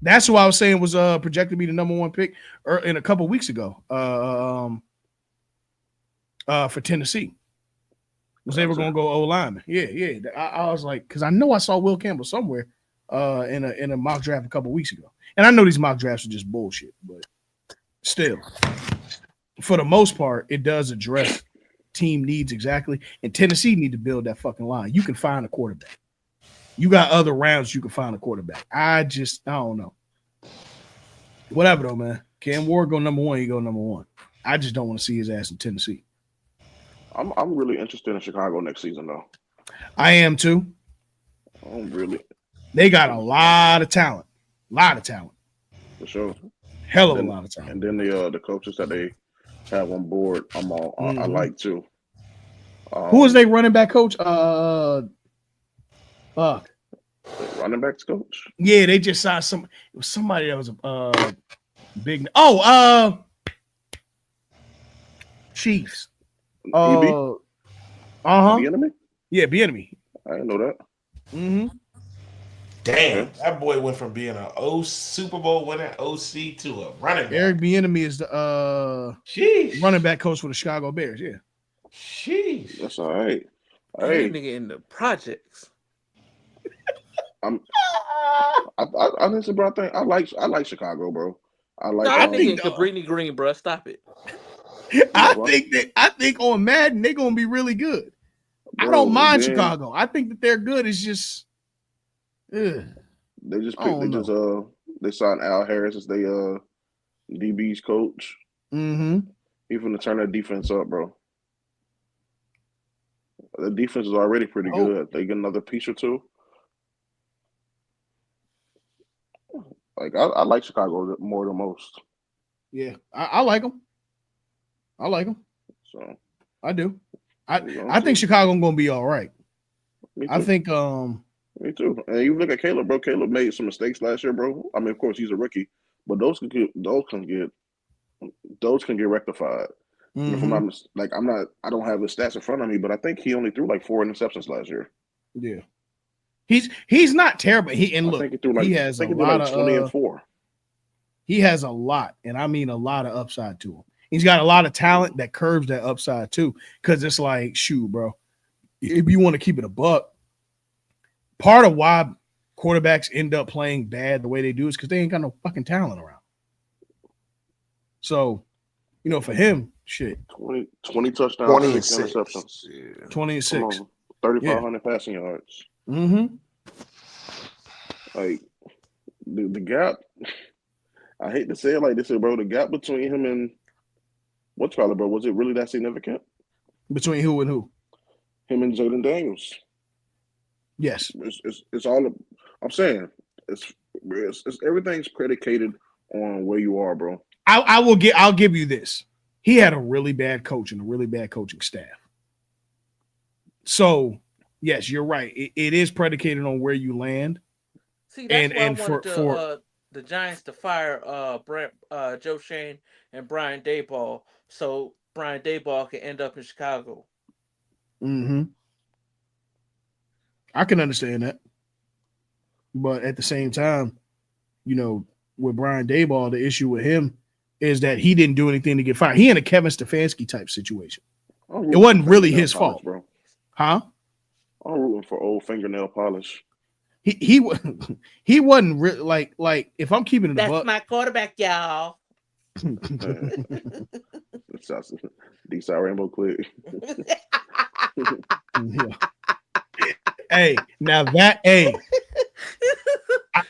That's who I was saying was projected to be the number one pick in a couple weeks ago. For Tennessee. Was they were gonna go O-lineman. Yeah. I was like, because I know I saw Will Campbell somewhere in a mock draft a couple weeks ago. And I know these mock drafts are just bullshit, but still, for the most part, it does address team needs exactly. And Tennessee need to build that fucking line. You can find a quarterback. You got other rounds you can find a quarterback. I don't know. Whatever though, man. Cam Ward go number one, he go number one. I just don't want to see his ass in Tennessee. I'm really interested in Chicago next season though. I am too. I'm really. They got a lot of talent. For sure. Hell of a lot of talent. And then the coaches that they have on board, I like too. Who is they running back coach? Running backs coach? Yeah, they just signed it was somebody that was a big. Chiefs. Bieniemy? Yeah, Bieniemy. I didn't know that. Mm-hmm. Damn, that boy went from being a Super Bowl winning OC to a running back. Eric Bieniemy is the running back coach for the Chicago Bears. Yeah. Sheesh. That's all right. Hey, nigga in the projects. Honestly, bro, I like Chicago, bro. I think Cabrini Green, bro. Stop it. I think on Madden they're gonna be really good. Bro, I don't mind Chicago. I think that they're good. It's just they signed Al Harris as they DB's coach. Mm-hmm. He's gonna turn that defense up, bro. The defense is already pretty good. They get another piece or two. Like I like Chicago more than most. Yeah, I like them. So I do. I think Chicago gonna be all right. I think me too. And you look at Caleb, bro. Caleb made some mistakes last year, bro. I mean, of course he's a rookie, but those can get rectified. Mm-hmm. If I'm not I don't have his stats in front of me, but I think he only threw like 4 interceptions last year. Yeah. He's not terrible. He has a lot of 20 and 4. He has a lot, and I mean a lot of upside to him. He's got a lot of talent that curbs that upside too. Because it's like, shoot, bro, if you want to keep it a buck, part of why quarterbacks end up playing bad the way they do is because they ain't got no fucking talent around. So, for him, shit. 20 touchdowns, 26 interceptions. Yeah. 26. 3,500 passing yards. Mm-hmm. Like the gap, I hate to say it like this, bro. The gap between him and bro, was it really that significant? Between who and who? Him and Jaden Daniels. Yes. It's all. I'm saying it's everything's predicated on where you are, bro. I'll give you this. He had a really bad coach and a really bad coaching staff. So, yes, you're right. It is predicated on where you land. See, that's why I wanted the Giants to fire Joe Shane and Brian Daboll, so Brian Daboll can end up in Chicago. Mm-hmm. I can understand that. But at the same time, with Brian Daboll, the issue with him is that he didn't do anything to get fired. He in a Kevin Stefanski type situation. It wasn't really his fault, bro. Huh? I'm rooting for old fingernail polish. He wasn't like if I'm keeping it. That's my quarterback, y'all. These are rainbow click. Hey, now that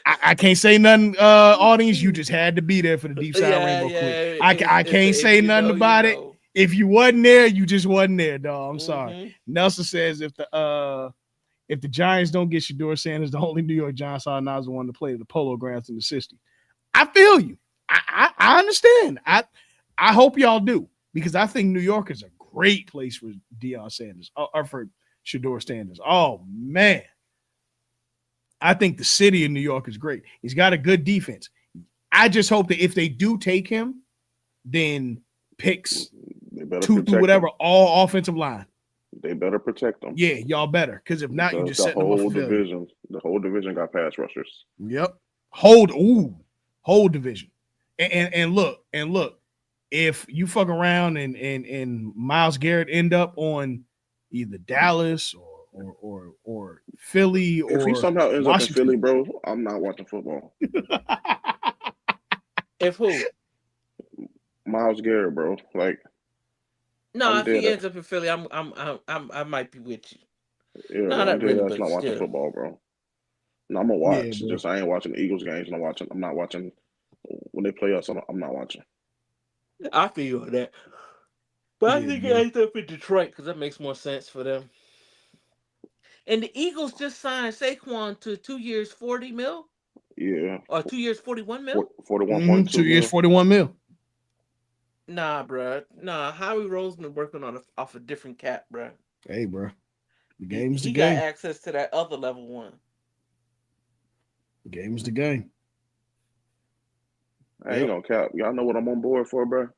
I can't say nothing, audience. You just had to be there for the deep side rainbow click. I can't say nothing about it. If you wasn't there, you just wasn't there, dog. I'm sorry. Nelson says if the Giants don't get Shedeur Sanders, the only New York Giants are now the one to play the Polo Grounds in the 60s. I feel you. I understand. I hope y'all do, because I think New York is a great place for Deion Sanders or for Shedeur Sanders. Oh man, I think the city of New York is great. He's got a good defense. I just hope that if they do take him, then picks 2 through whatever, all offensive line. They better protect them. Yeah, y'all better. Because if not, you just set them up for failure. The whole division got pass rushers. Yep. Whole division. And look, if you fuck around and Myles Garrett end up on either Dallas or Philly, or if he somehow ends Washington. up in Philly, bro, I'm not watching football. If who? Myles Garrett, bro. Like, no, if he ends up in Philly, I might be with you. Yeah, no, not really, that's not watching football, bro. No, I'm gonna watch. Yeah, just I ain't watching the Eagles games. I'm not watching when they play us. I'm not watching. I feel that, but I think he ends up in Detroit because that makes more sense for them. And the Eagles just signed Saquon to 2 years, $40 million. Yeah. Or 2 years, $41 million. 41.2. 2 years, $41 million. Nah, bro. Nah, Howie Roseman working off a different cap, bro. Hey, bro. The game's the game. He got access to that other level one. The game's the game. I ain't gonna cap. Y'all know what I'm on board for, bro?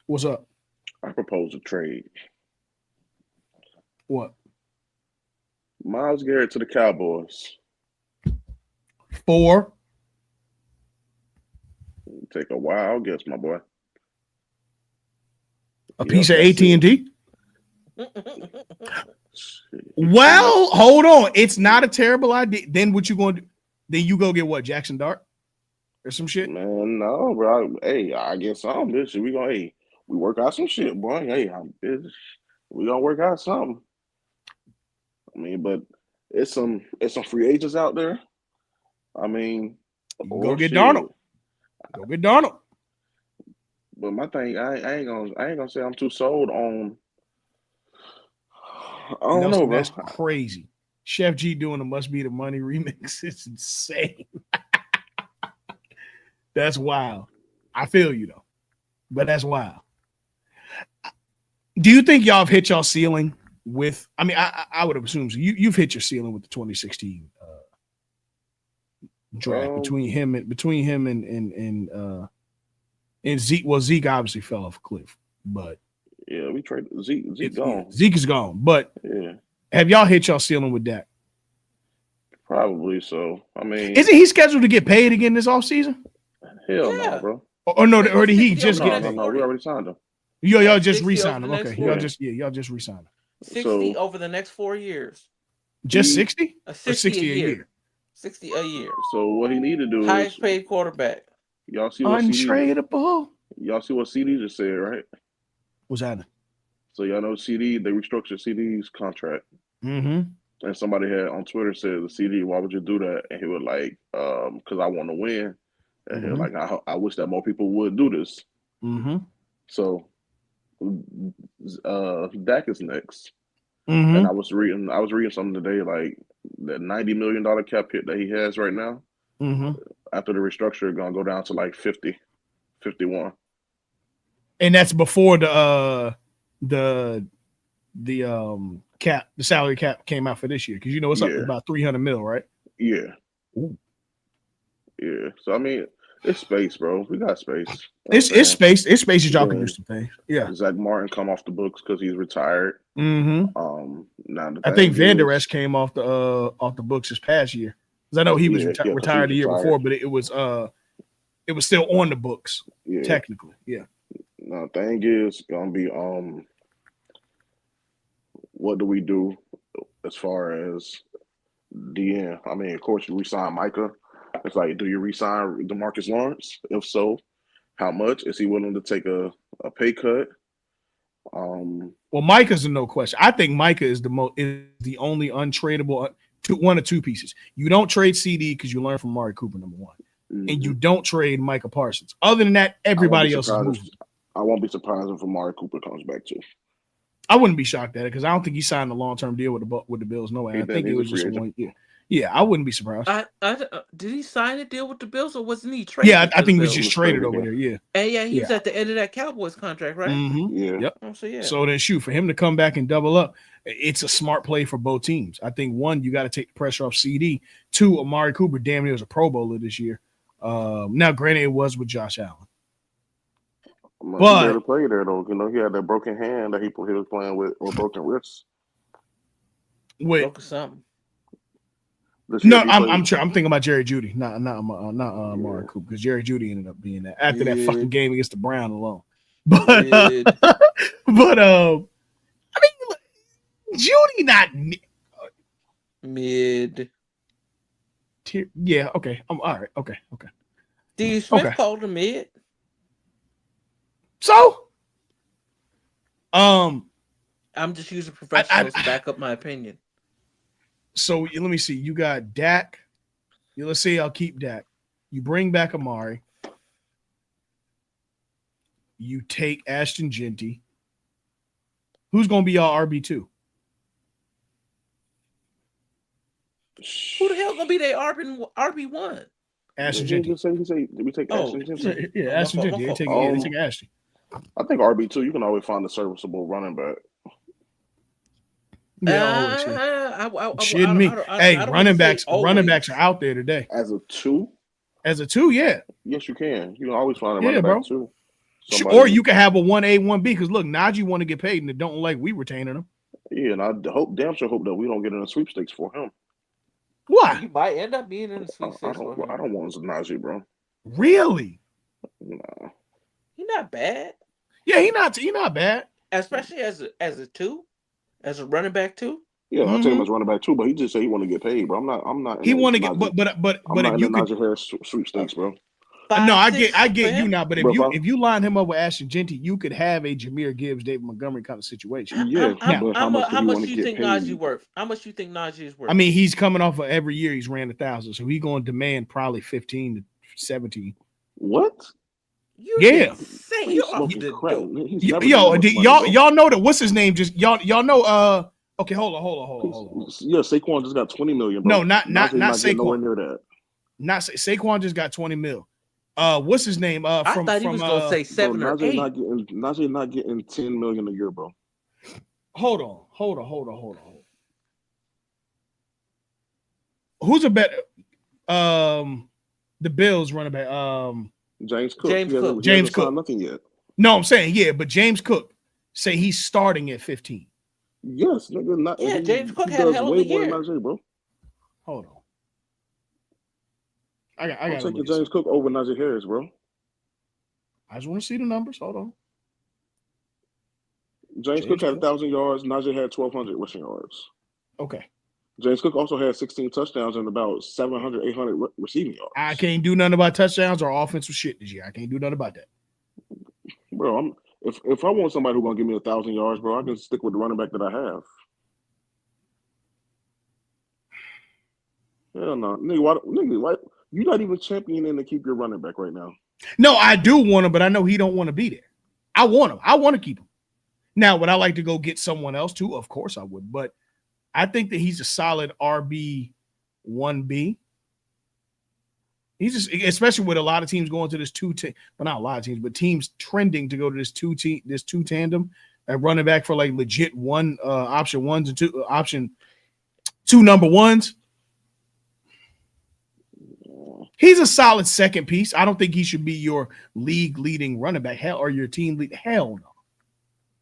What's up? I propose a trade. What? Myles Garrett to the Cowboys. For? Take a wild guess, my boy. A piece of AT&T? Well, hold on. It's not a terrible idea. Then what you going to do? Then you go get what? Jackson Dart? Or some shit? Man, no, bro. Hey, I get something, bitch. We work out some shit, boy. Hey, we gonna work out something. I mean, but it's some free agents out there. I mean, go get Darnold. Go get Darnold. But my thing, I ain't gonna say I'm too sold on. I don't know, bro. That's crazy. Chef G doing a Must Be the Money remix. It's insane. That's wild. I feel you though, but that's wild. Do you think y'all have hit y'all ceiling with? I mean, I would assume so. You've hit your ceiling with the 2016 draft between him and Zeke. Well, Zeke obviously fell off a cliff, but yeah, we traded Zeke. Zeke gone. Zeke is gone. But yeah, have y'all hit y'all ceiling with Dak? Probably so. I mean, isn't he scheduled to get paid again this offseason? Hell no, bro. Or no, or did he just get paid? No, we already signed him. Y'all just re-signed him. Okay, y'all just re-signed him. 60 over the next 4 years. Just 60? 60 a year. 60 a year. So what he need to do highest paid quarterback. Y'all see what untradeable. Y'all see what CD just said, right? What's that? So y'all know CD, they restructured CD's contract. Mm-hmm. And somebody had on Twitter said, the CD, why would you do that? And he was like, because I want to win. And he was like, I wish that more people would do this. Mm-hmm. So Dak is next. Mm-hmm. And I was reading something today, like that $90 million cap hit that he has right now. Mm-hmm. After the restructure, gonna go down to like 50, 51. And that's before the cap, the salary cap came out for this year, because it's up to about 300 mil, right? Yeah. Ooh. Yeah. So I mean, it's space, bro. We got space. It's space. It's space that y'all can use to pay. Yeah. Zach Martin come off the books because he's retired. Mm-hmm. Now I think Van Der Esch came off the books this past year, because I know he was retired the year before, but it was still on the books technically. Yeah. Now thing is gonna be what do we do as far as DN? I mean, of course you resign Micah. It's like, do you resign DeMarcus Lawrence? If so, how much? Is he willing to take a pay cut? Well, Micah's a no question. I think Micah is the only untradeable one or two pieces. You don't trade CD because you learn from Amari Cooper, number one, and you don't trade Micah Parsons. Other than that, everybody else is moving. I won't be surprised if Amari Cooper comes back too. I wouldn't be shocked at it, because I don't think he signed a long-term deal with the Bills. No way. I think it was just 1 year. Yeah, I wouldn't be surprised. Did he sign a deal with the Bills or wasn't he traded? Yeah, I think he was Bills? just traded over there. Yeah. And yeah, he was at the end of that Cowboys contract, right? Mm-hmm. Yeah. Yep. Oh, so yeah. So then, shoot, for him to come back and double up, it's a smart play for both teams. I think one, you got to take the pressure off CD. Two, Amari Cooper damn near was a Pro Bowler this year. Now, granted, it was with Josh Allen. He But barely played there though. You know, he had that broken hand that he was playing with, or broken wrist. wait, Broken something. no, I'm thinking about Jerry Jeudy, not Amari Cooper, because Jerry Jeudy ended up being that after that fucking game against the Browns alone. But but I mean, Jeudy not mid. Yeah, okay. I'm all right. Okay. Steve Smith called him mid. So, I'm just using professionals to back up my opinion. So let me see. You got Dak. Let's say I'll keep Dak. You bring back Amari. You take Ashton Genty. Who's going to be y'all RB2? Who the hell going to be their RB1? Ashton Genty. He said we take Ashton Genty. Yeah, Ashton Genty. They take Ashton. I think RB2, you can always find a serviceable running back. Yeah, shitting me. Hey, running backs are out there today. As a two, yeah. Yes, you can. You can always find a running back too. Or you can have a 1A, 1B, because look, Najee want to get paid and they don't like we retaining him. Yeah, and I damn sure hope that we don't get in the sweepstakes for him. Why? You might end up being in the sweepstakes for him. I don't want Najee, bro. Really? Nah. He's not bad. Yeah, he not bad. Especially as a two. As a running back too? Yeah, I'll take him as running back too, but he just said he want to get paid, bro. I'm not. He want to get, but if you could Najee Harris sweepstakes, bro. No, I get you now, but if you line him up with Ashton Genty, you could have a Jahmyr Gibbs, David Montgomery kind of situation. Yeah, how much do you think Najee worth? How much do you think Najee is worth? I mean, he's coming off of every year he's ran 1,000, so he's going to demand probably 15 to 17. What? Yeah. Y'all know that what's his name? Just y'all know. Okay, hold on. Yeah, Saquon just got 20 million. Bro. No, not Saquon. Nowhere near that. Not Saquon just got 20 mil. What's his name? I thought he was gonna say 7 or 8. Najee not getting 10 million a year, bro. Hold on. Who's a better? The Bills running back. James Cook. James Cook. Nothing yet. No, I'm saying yeah, but James Cook say he's starting at 15. Yes, nigga. James Cook had a hell of a year. Najee, bro. Hold on. I got taking James Cook over Najee Harris, bro. I just want to see the numbers. Hold on. James Cook had 1,000 yards. Najee had 1,200 rushing yards. Okay. James Cook also had 16 touchdowns and about 700, 800 receiving yards. I can't do nothing about touchdowns or offensive shit this year. I can't do nothing about that. Bro, if I want somebody who's gonna give me 1,000 yards, bro, I can stick with the running back that I have. Hell no, nigga, why you're not even championing to keep your running back right now? No, I do want him, but I know he don't want to be there. I want him. I want to keep him. Now, would I like to go get someone else too? Of course I would, but I think that he's a solid RB 1B. He's just, especially with a lot of teams going to this but not a lot of teams, but teams trending to go to this two tandem and running back for like legit one option ones and option two number ones. He's a solid second piece. I don't think he should be your league leading running back. Hell, or your team lead. Hell no.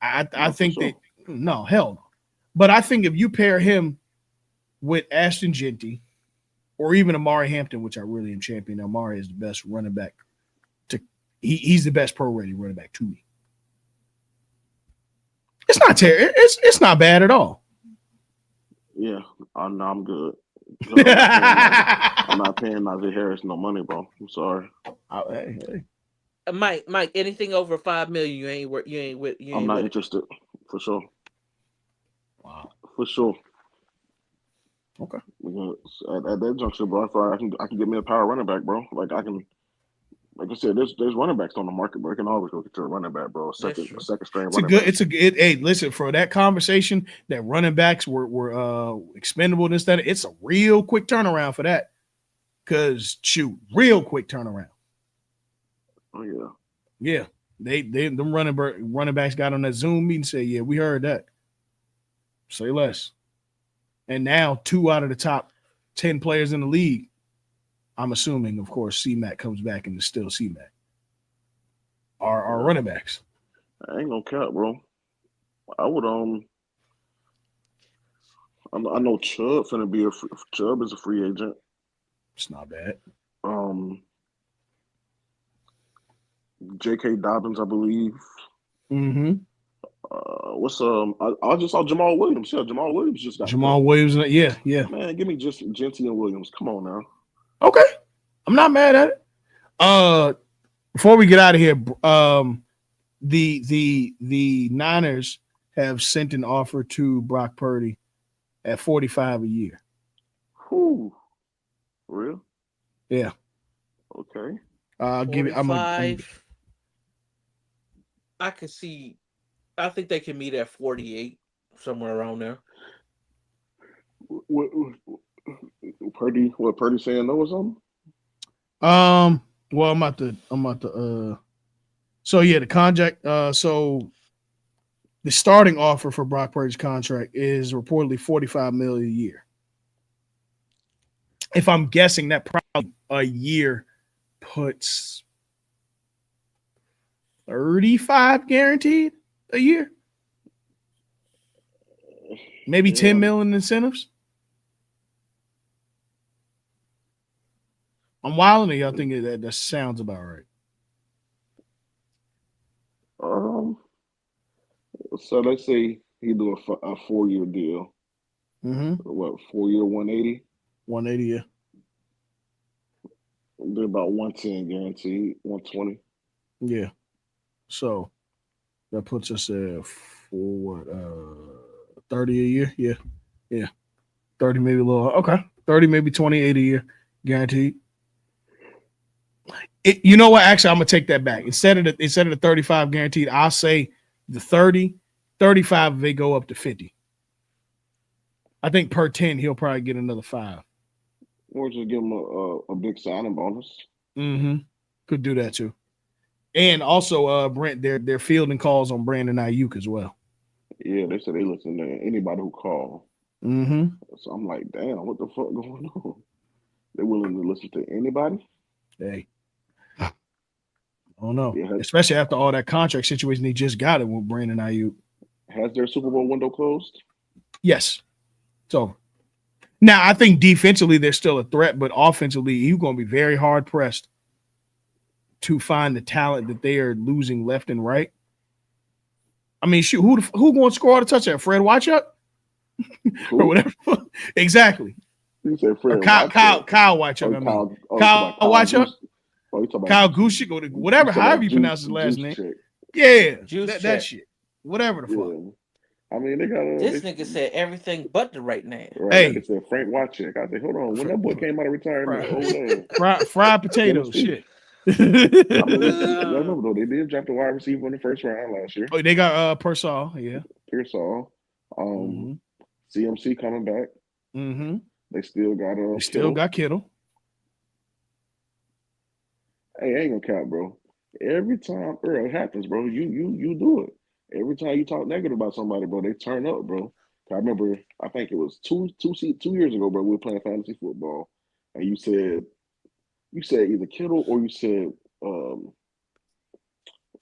I think that no, hell no. But I think if you pair him with Ashton Genty or even Amari Hampton, which I really am championing, Amari is the best running back. He's the best pro-rated running back to me. It's not terrible. It's not bad at all. Yeah, I'm good. I'm not paying Najee Harris no money, bro. I'm sorry. Hey. Mike, anything over $5 million, I'm not interested, for sure. Wow, for sure. Okay. At that juncture, bro, I can get me a power running back, bro. Like I can Like I said, there's running backs on the market, but you can always go get your running back, bro. Second string It's a running good. back. It's a good. Hey, listen, for that conversation that running backs were expendable and instead, it's a real quick turnaround for that. Cause shoot, real quick turnaround. Oh yeah. Yeah, they them running backs got on that Zoom meeting and said, yeah, we heard that. Say less. And now 2 out of the top 10 players in the league, I'm assuming, of course, C-Mac comes back and is still C-Mac, are running backs. I ain't gonna cap, bro. I would I know Chubb finna be Chubb is a free agent. It's not bad. J.K. Dobbins, I believe. Mm-hmm. What's I just saw Jamal Williams. Yeah, Jamal Williams just got Jamal Williams. Yeah. Man, give me just Genty and Williams. Come on now. Okay, I'm not mad at it. Before we get out of here, the Niners have sent an offer to Brock Purdy at $45 a year. Whew. Real? Yeah. Okay. I'll give it. I'm I can see. I think they can meet at 48, somewhere around there. What Purdy saying no or something? Well, I'm about to. So yeah, the contract. So the starting offer for Brock Purdy's contract is reportedly $45 million a year. If I'm guessing, that probably a year puts 35 guaranteed a year. Maybe 10 million incentives. I'm wilding y'all think that sounds about right. So let's say he do a 4-year deal. Mm-hmm. What, 4-year, 180? 180, yeah. They're about 110 guaranteed, 120. Yeah. So that puts us at for 30 a year. Yeah. Yeah. 30, maybe a little. Okay. 30, maybe 28 a year guaranteed. You know what? Actually, I'm gonna take that back. Instead of the 35 guaranteed, I'll say the 30, 35, they go up to 50. I think per 10, he'll probably get another 5. Or just give him a big signing bonus. Mm-hmm. Could do that too. And also, Brent, they're fielding calls on Brandon Ayuk as well. Yeah, they said they listen to anybody who call. Mm-hmm. So I'm like, damn, what the fuck going on? They're willing to listen to anybody? Hey. I don't know. Yeah, especially after all that contract situation he just got it with Brandon Ayuk. Has their Super Bowl window closed? Yes. So now I think defensively they're still a threat, but offensively you're going to be very hard pressed to find the talent that they are losing left and right. I mean, shoot, who going to score the touchdown? Fred Wychuck? Or whatever. Exactly. You said Fred Kyle Wychuck. Kyle Wychuck. Kyle Gushik or whatever, however you pronounce his last name. Chick. Yeah, that shit. Whatever the fuck. I mean, they got this nigga said everything but the right name. Right, hey, they said Frank Wycheck. I said, hold on, when that boy came out of retirement, fried potatoes, shit. I mean, remember though, they did draft a wide receiver in the first round last year. Oh, they got Pearsall, yeah. Pearsall, CMC coming back. Mm-hmm. They still got Kittle. Hey, I ain't gonna count, bro. Every time it happens, bro, you do it. Every time you talk negative about somebody, bro, they turn up, bro. I remember, I think it was two years ago, bro. We were playing fantasy football, and you said either Kittle or you said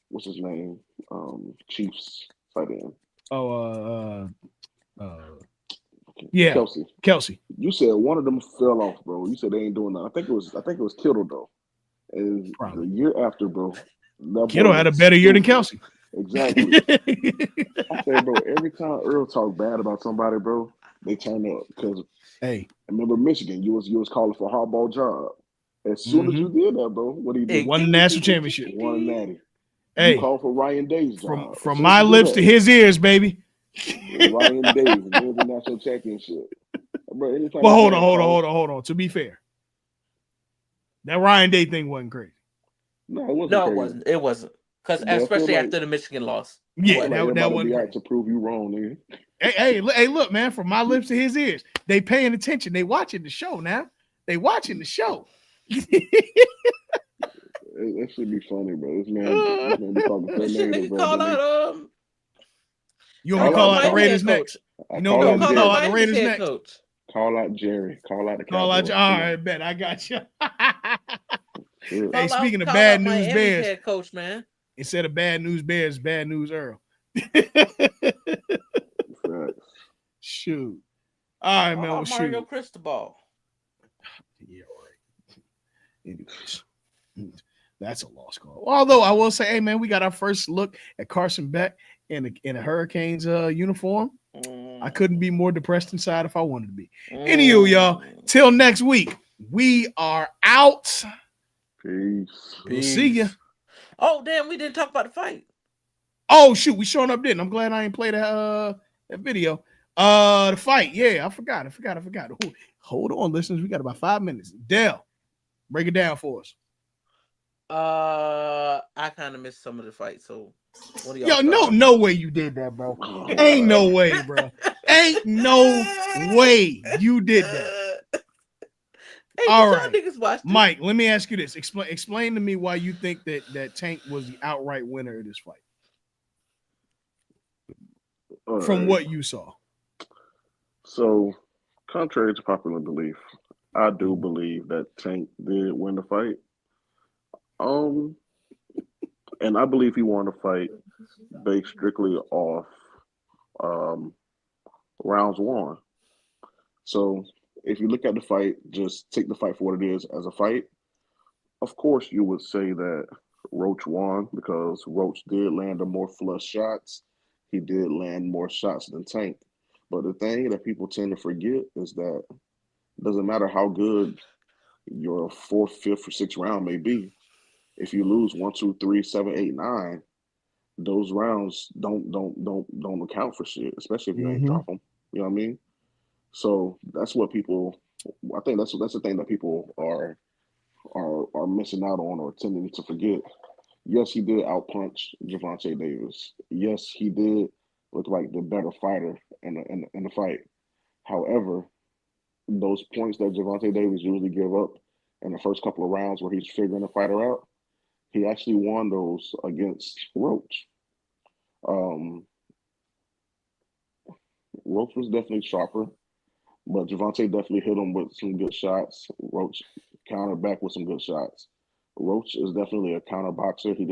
what's his name? Chiefs tight end. Yeah, Kelsey. You said one of them fell off, bro. You said they ain't doing nothing. I think it was Kittle though. And the year after, bro, Kittle had a better year than Kelsey. Exactly. I say, bro, every time Earl talk bad about somebody, bro, they turn up because. Hey, I remember Michigan. You was calling for a hardball job. As soon as you did that, bro, what do you do? Won the national championship. Won a natty. Hey, you called for Ryan Day's job. From my lips to his ears, baby. Ryan Days wins the national championship. Bro, well, hold on. To be fair, that Ryan Day thing wasn't crazy. No, it wasn't No, it crazy. wasn't. It wasn't. Because But I feel especially like after the Michigan loss. Yeah, like that everybody wasn't be out great. to prove you wrong, nigga. Hey, look, man, from my lips to his ears. They paying attention. They watching the show now. They watching the show. That should be funny, bro. This man be talking so This shit negative, nigga bro. call Then out You want me to call out the Raiders next? You know call what out I'm gonna call call out out the Miami's Raiders head next? coach. Call out Jerry. Call out the Call out. Cowboys. All right, bet I got you. Shit. Hey, speaking of Call bad out news Miami's Bears, head coach, man. instead of bad news Bears, bad news Earl. Facts. Shoot. All right, man. Call Well, out Mario shoot. Cristobal. Yeah, all right. Anyways, that's a lost call. Although I will say, hey, man, we got our first look at Carson Beck in a Hurricanes uniform. I couldn't be more depressed inside if I wanted to be. Anywho, y'all, till next week, we are out. Peace. We'll see ya. Oh, damn, we didn't talk about the fight. Oh, shoot, we showing up, didn't? I'm glad I ain't played that video. The fight. Yeah, I forgot. Hold on, listeners. We got about 5 minutes. Dale, break it down for us. I kind of missed some of the fight, so what do y'all Yo, no way you did that, bro. Ain't no way, bro. Ain't no way you did that. Hey, all y'all right, niggas watched it? Mike, let me ask you this. Explain to me why you think that Tank was the outright winner of this fight. From what you saw. So, contrary to popular belief, I do believe that Tank did win the fight. And I believe he won the fight based strictly off rounds won. So if you look at the fight, just take the fight for what it is as a fight. Of course, you would say that Roach won because Roach did land the more flush shots. He did land more shots than Tank. But the thing that people tend to forget is that it doesn't matter how good your fourth, fifth, or sixth round may be. If you lose 1, 2, 3, 7, 8, 9, those rounds don't account for shit, especially if you ain't drop them. You know what I mean? So that's what people. I think that's the thing that people are missing out on or tending to forget. Yes, he did outpunch Gervonta Davis. Yes, he did look like the better fighter in the fight. However, those points that Gervonta Davis usually give up in the first couple of rounds where he's figuring the fighter out, he actually won those against Roach. Roach was definitely sharper, but Gervonta definitely hit him with some good shots. Roach countered back with some good shots. Roach is definitely a counter boxer. He's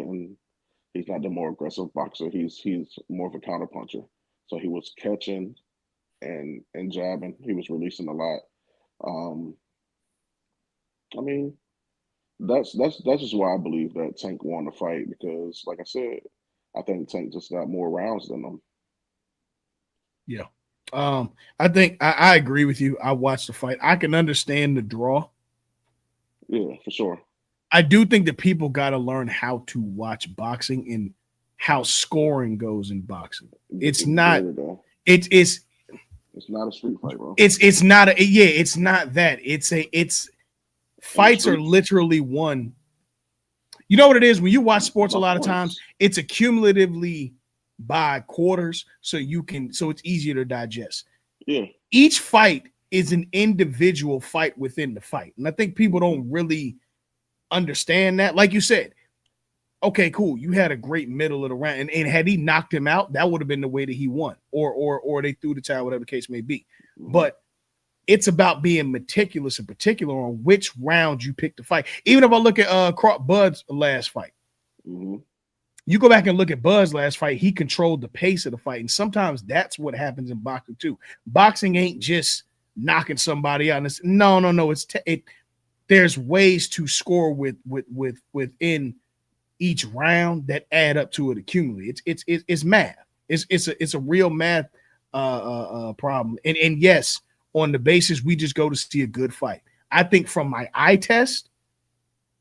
not the more aggressive boxer. He's more of a counter puncher. So he was catching and jabbing. He was releasing a lot. I mean, that's just why I believe that Tank won the fight because, like I said, I think Tank just got more rounds than him. Yeah. I think I agree with you. I watched the fight. I can understand the draw. Yeah, for sure. I do think that people got to learn how to watch boxing and how scoring goes in boxing. It's not. It's not a street fight, bro. It's not a It's not that. It's fights are literally won. You know what it is when you watch sports. A lot of times it's accumulatively by quarters, so it's easier to digest. Yeah. Each fight is an individual fight within the fight, and I think people don't really understand that. Like you said, okay, cool. You had a great middle of the round, and had he knocked him out, that would have been the way that he won, or they threw the towel, whatever the case may be. Mm-hmm. But it's about being meticulous and particular on which round you pick to fight. Even if I look at Bud's last fight, you go back and look at Bud's last fight, he controlled the pace of the fight, and sometimes that's what happens in boxing too. Boxing ain't just knocking somebody out. No. There's ways to score within each round that add up to it accumulatively. It's math. It's a real math problem. And yes, on the basis we just go to see a good fight. I think from my eye test,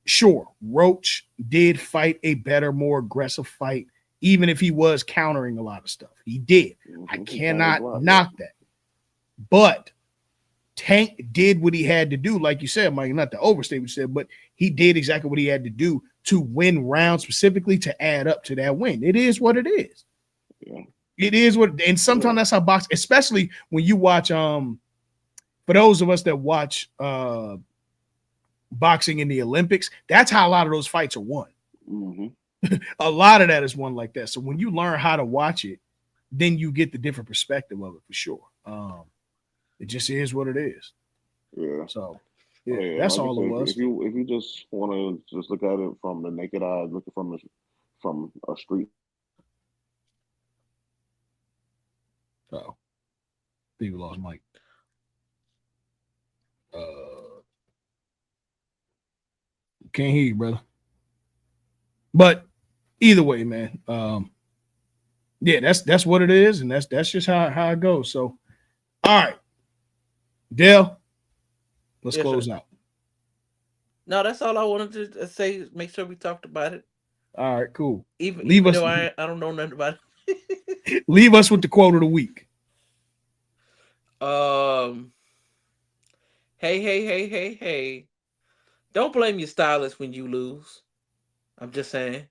sure, Roach did fight a better, more aggressive fight, even if he was countering a lot of stuff. He did. I cannot knock that. But Tank did what he had to do, like you said, Mike, not to overstate what you said, but he did exactly what he had to do to win rounds specifically to add up to that win. It is what it is. Yeah. It is what, and sometimes that's how boxing, especially when you watch, for those of us that watch boxing in the Olympics, that's how a lot of those fights are won. Mm-hmm. A lot of that is won like that. So when you learn how to watch it, then you get the different perspective of it for sure. It just is what it is. Yeah. So yeah, Yeah, that's like I all said, it was. if you just want to just look at it from the naked eye, looking from a street. So people lost Mike. Can't hear you, brother. But either way, man. Yeah, that's what it is, and that's just how it goes. So, all right, Dale, let's close out. No, that's all I wanted to say. Make sure we talked about it. All right, cool. Even though I don't know nothing about it. Leave us with the quote of the week. Hey. Don't blame your stylist when you lose. I'm just saying.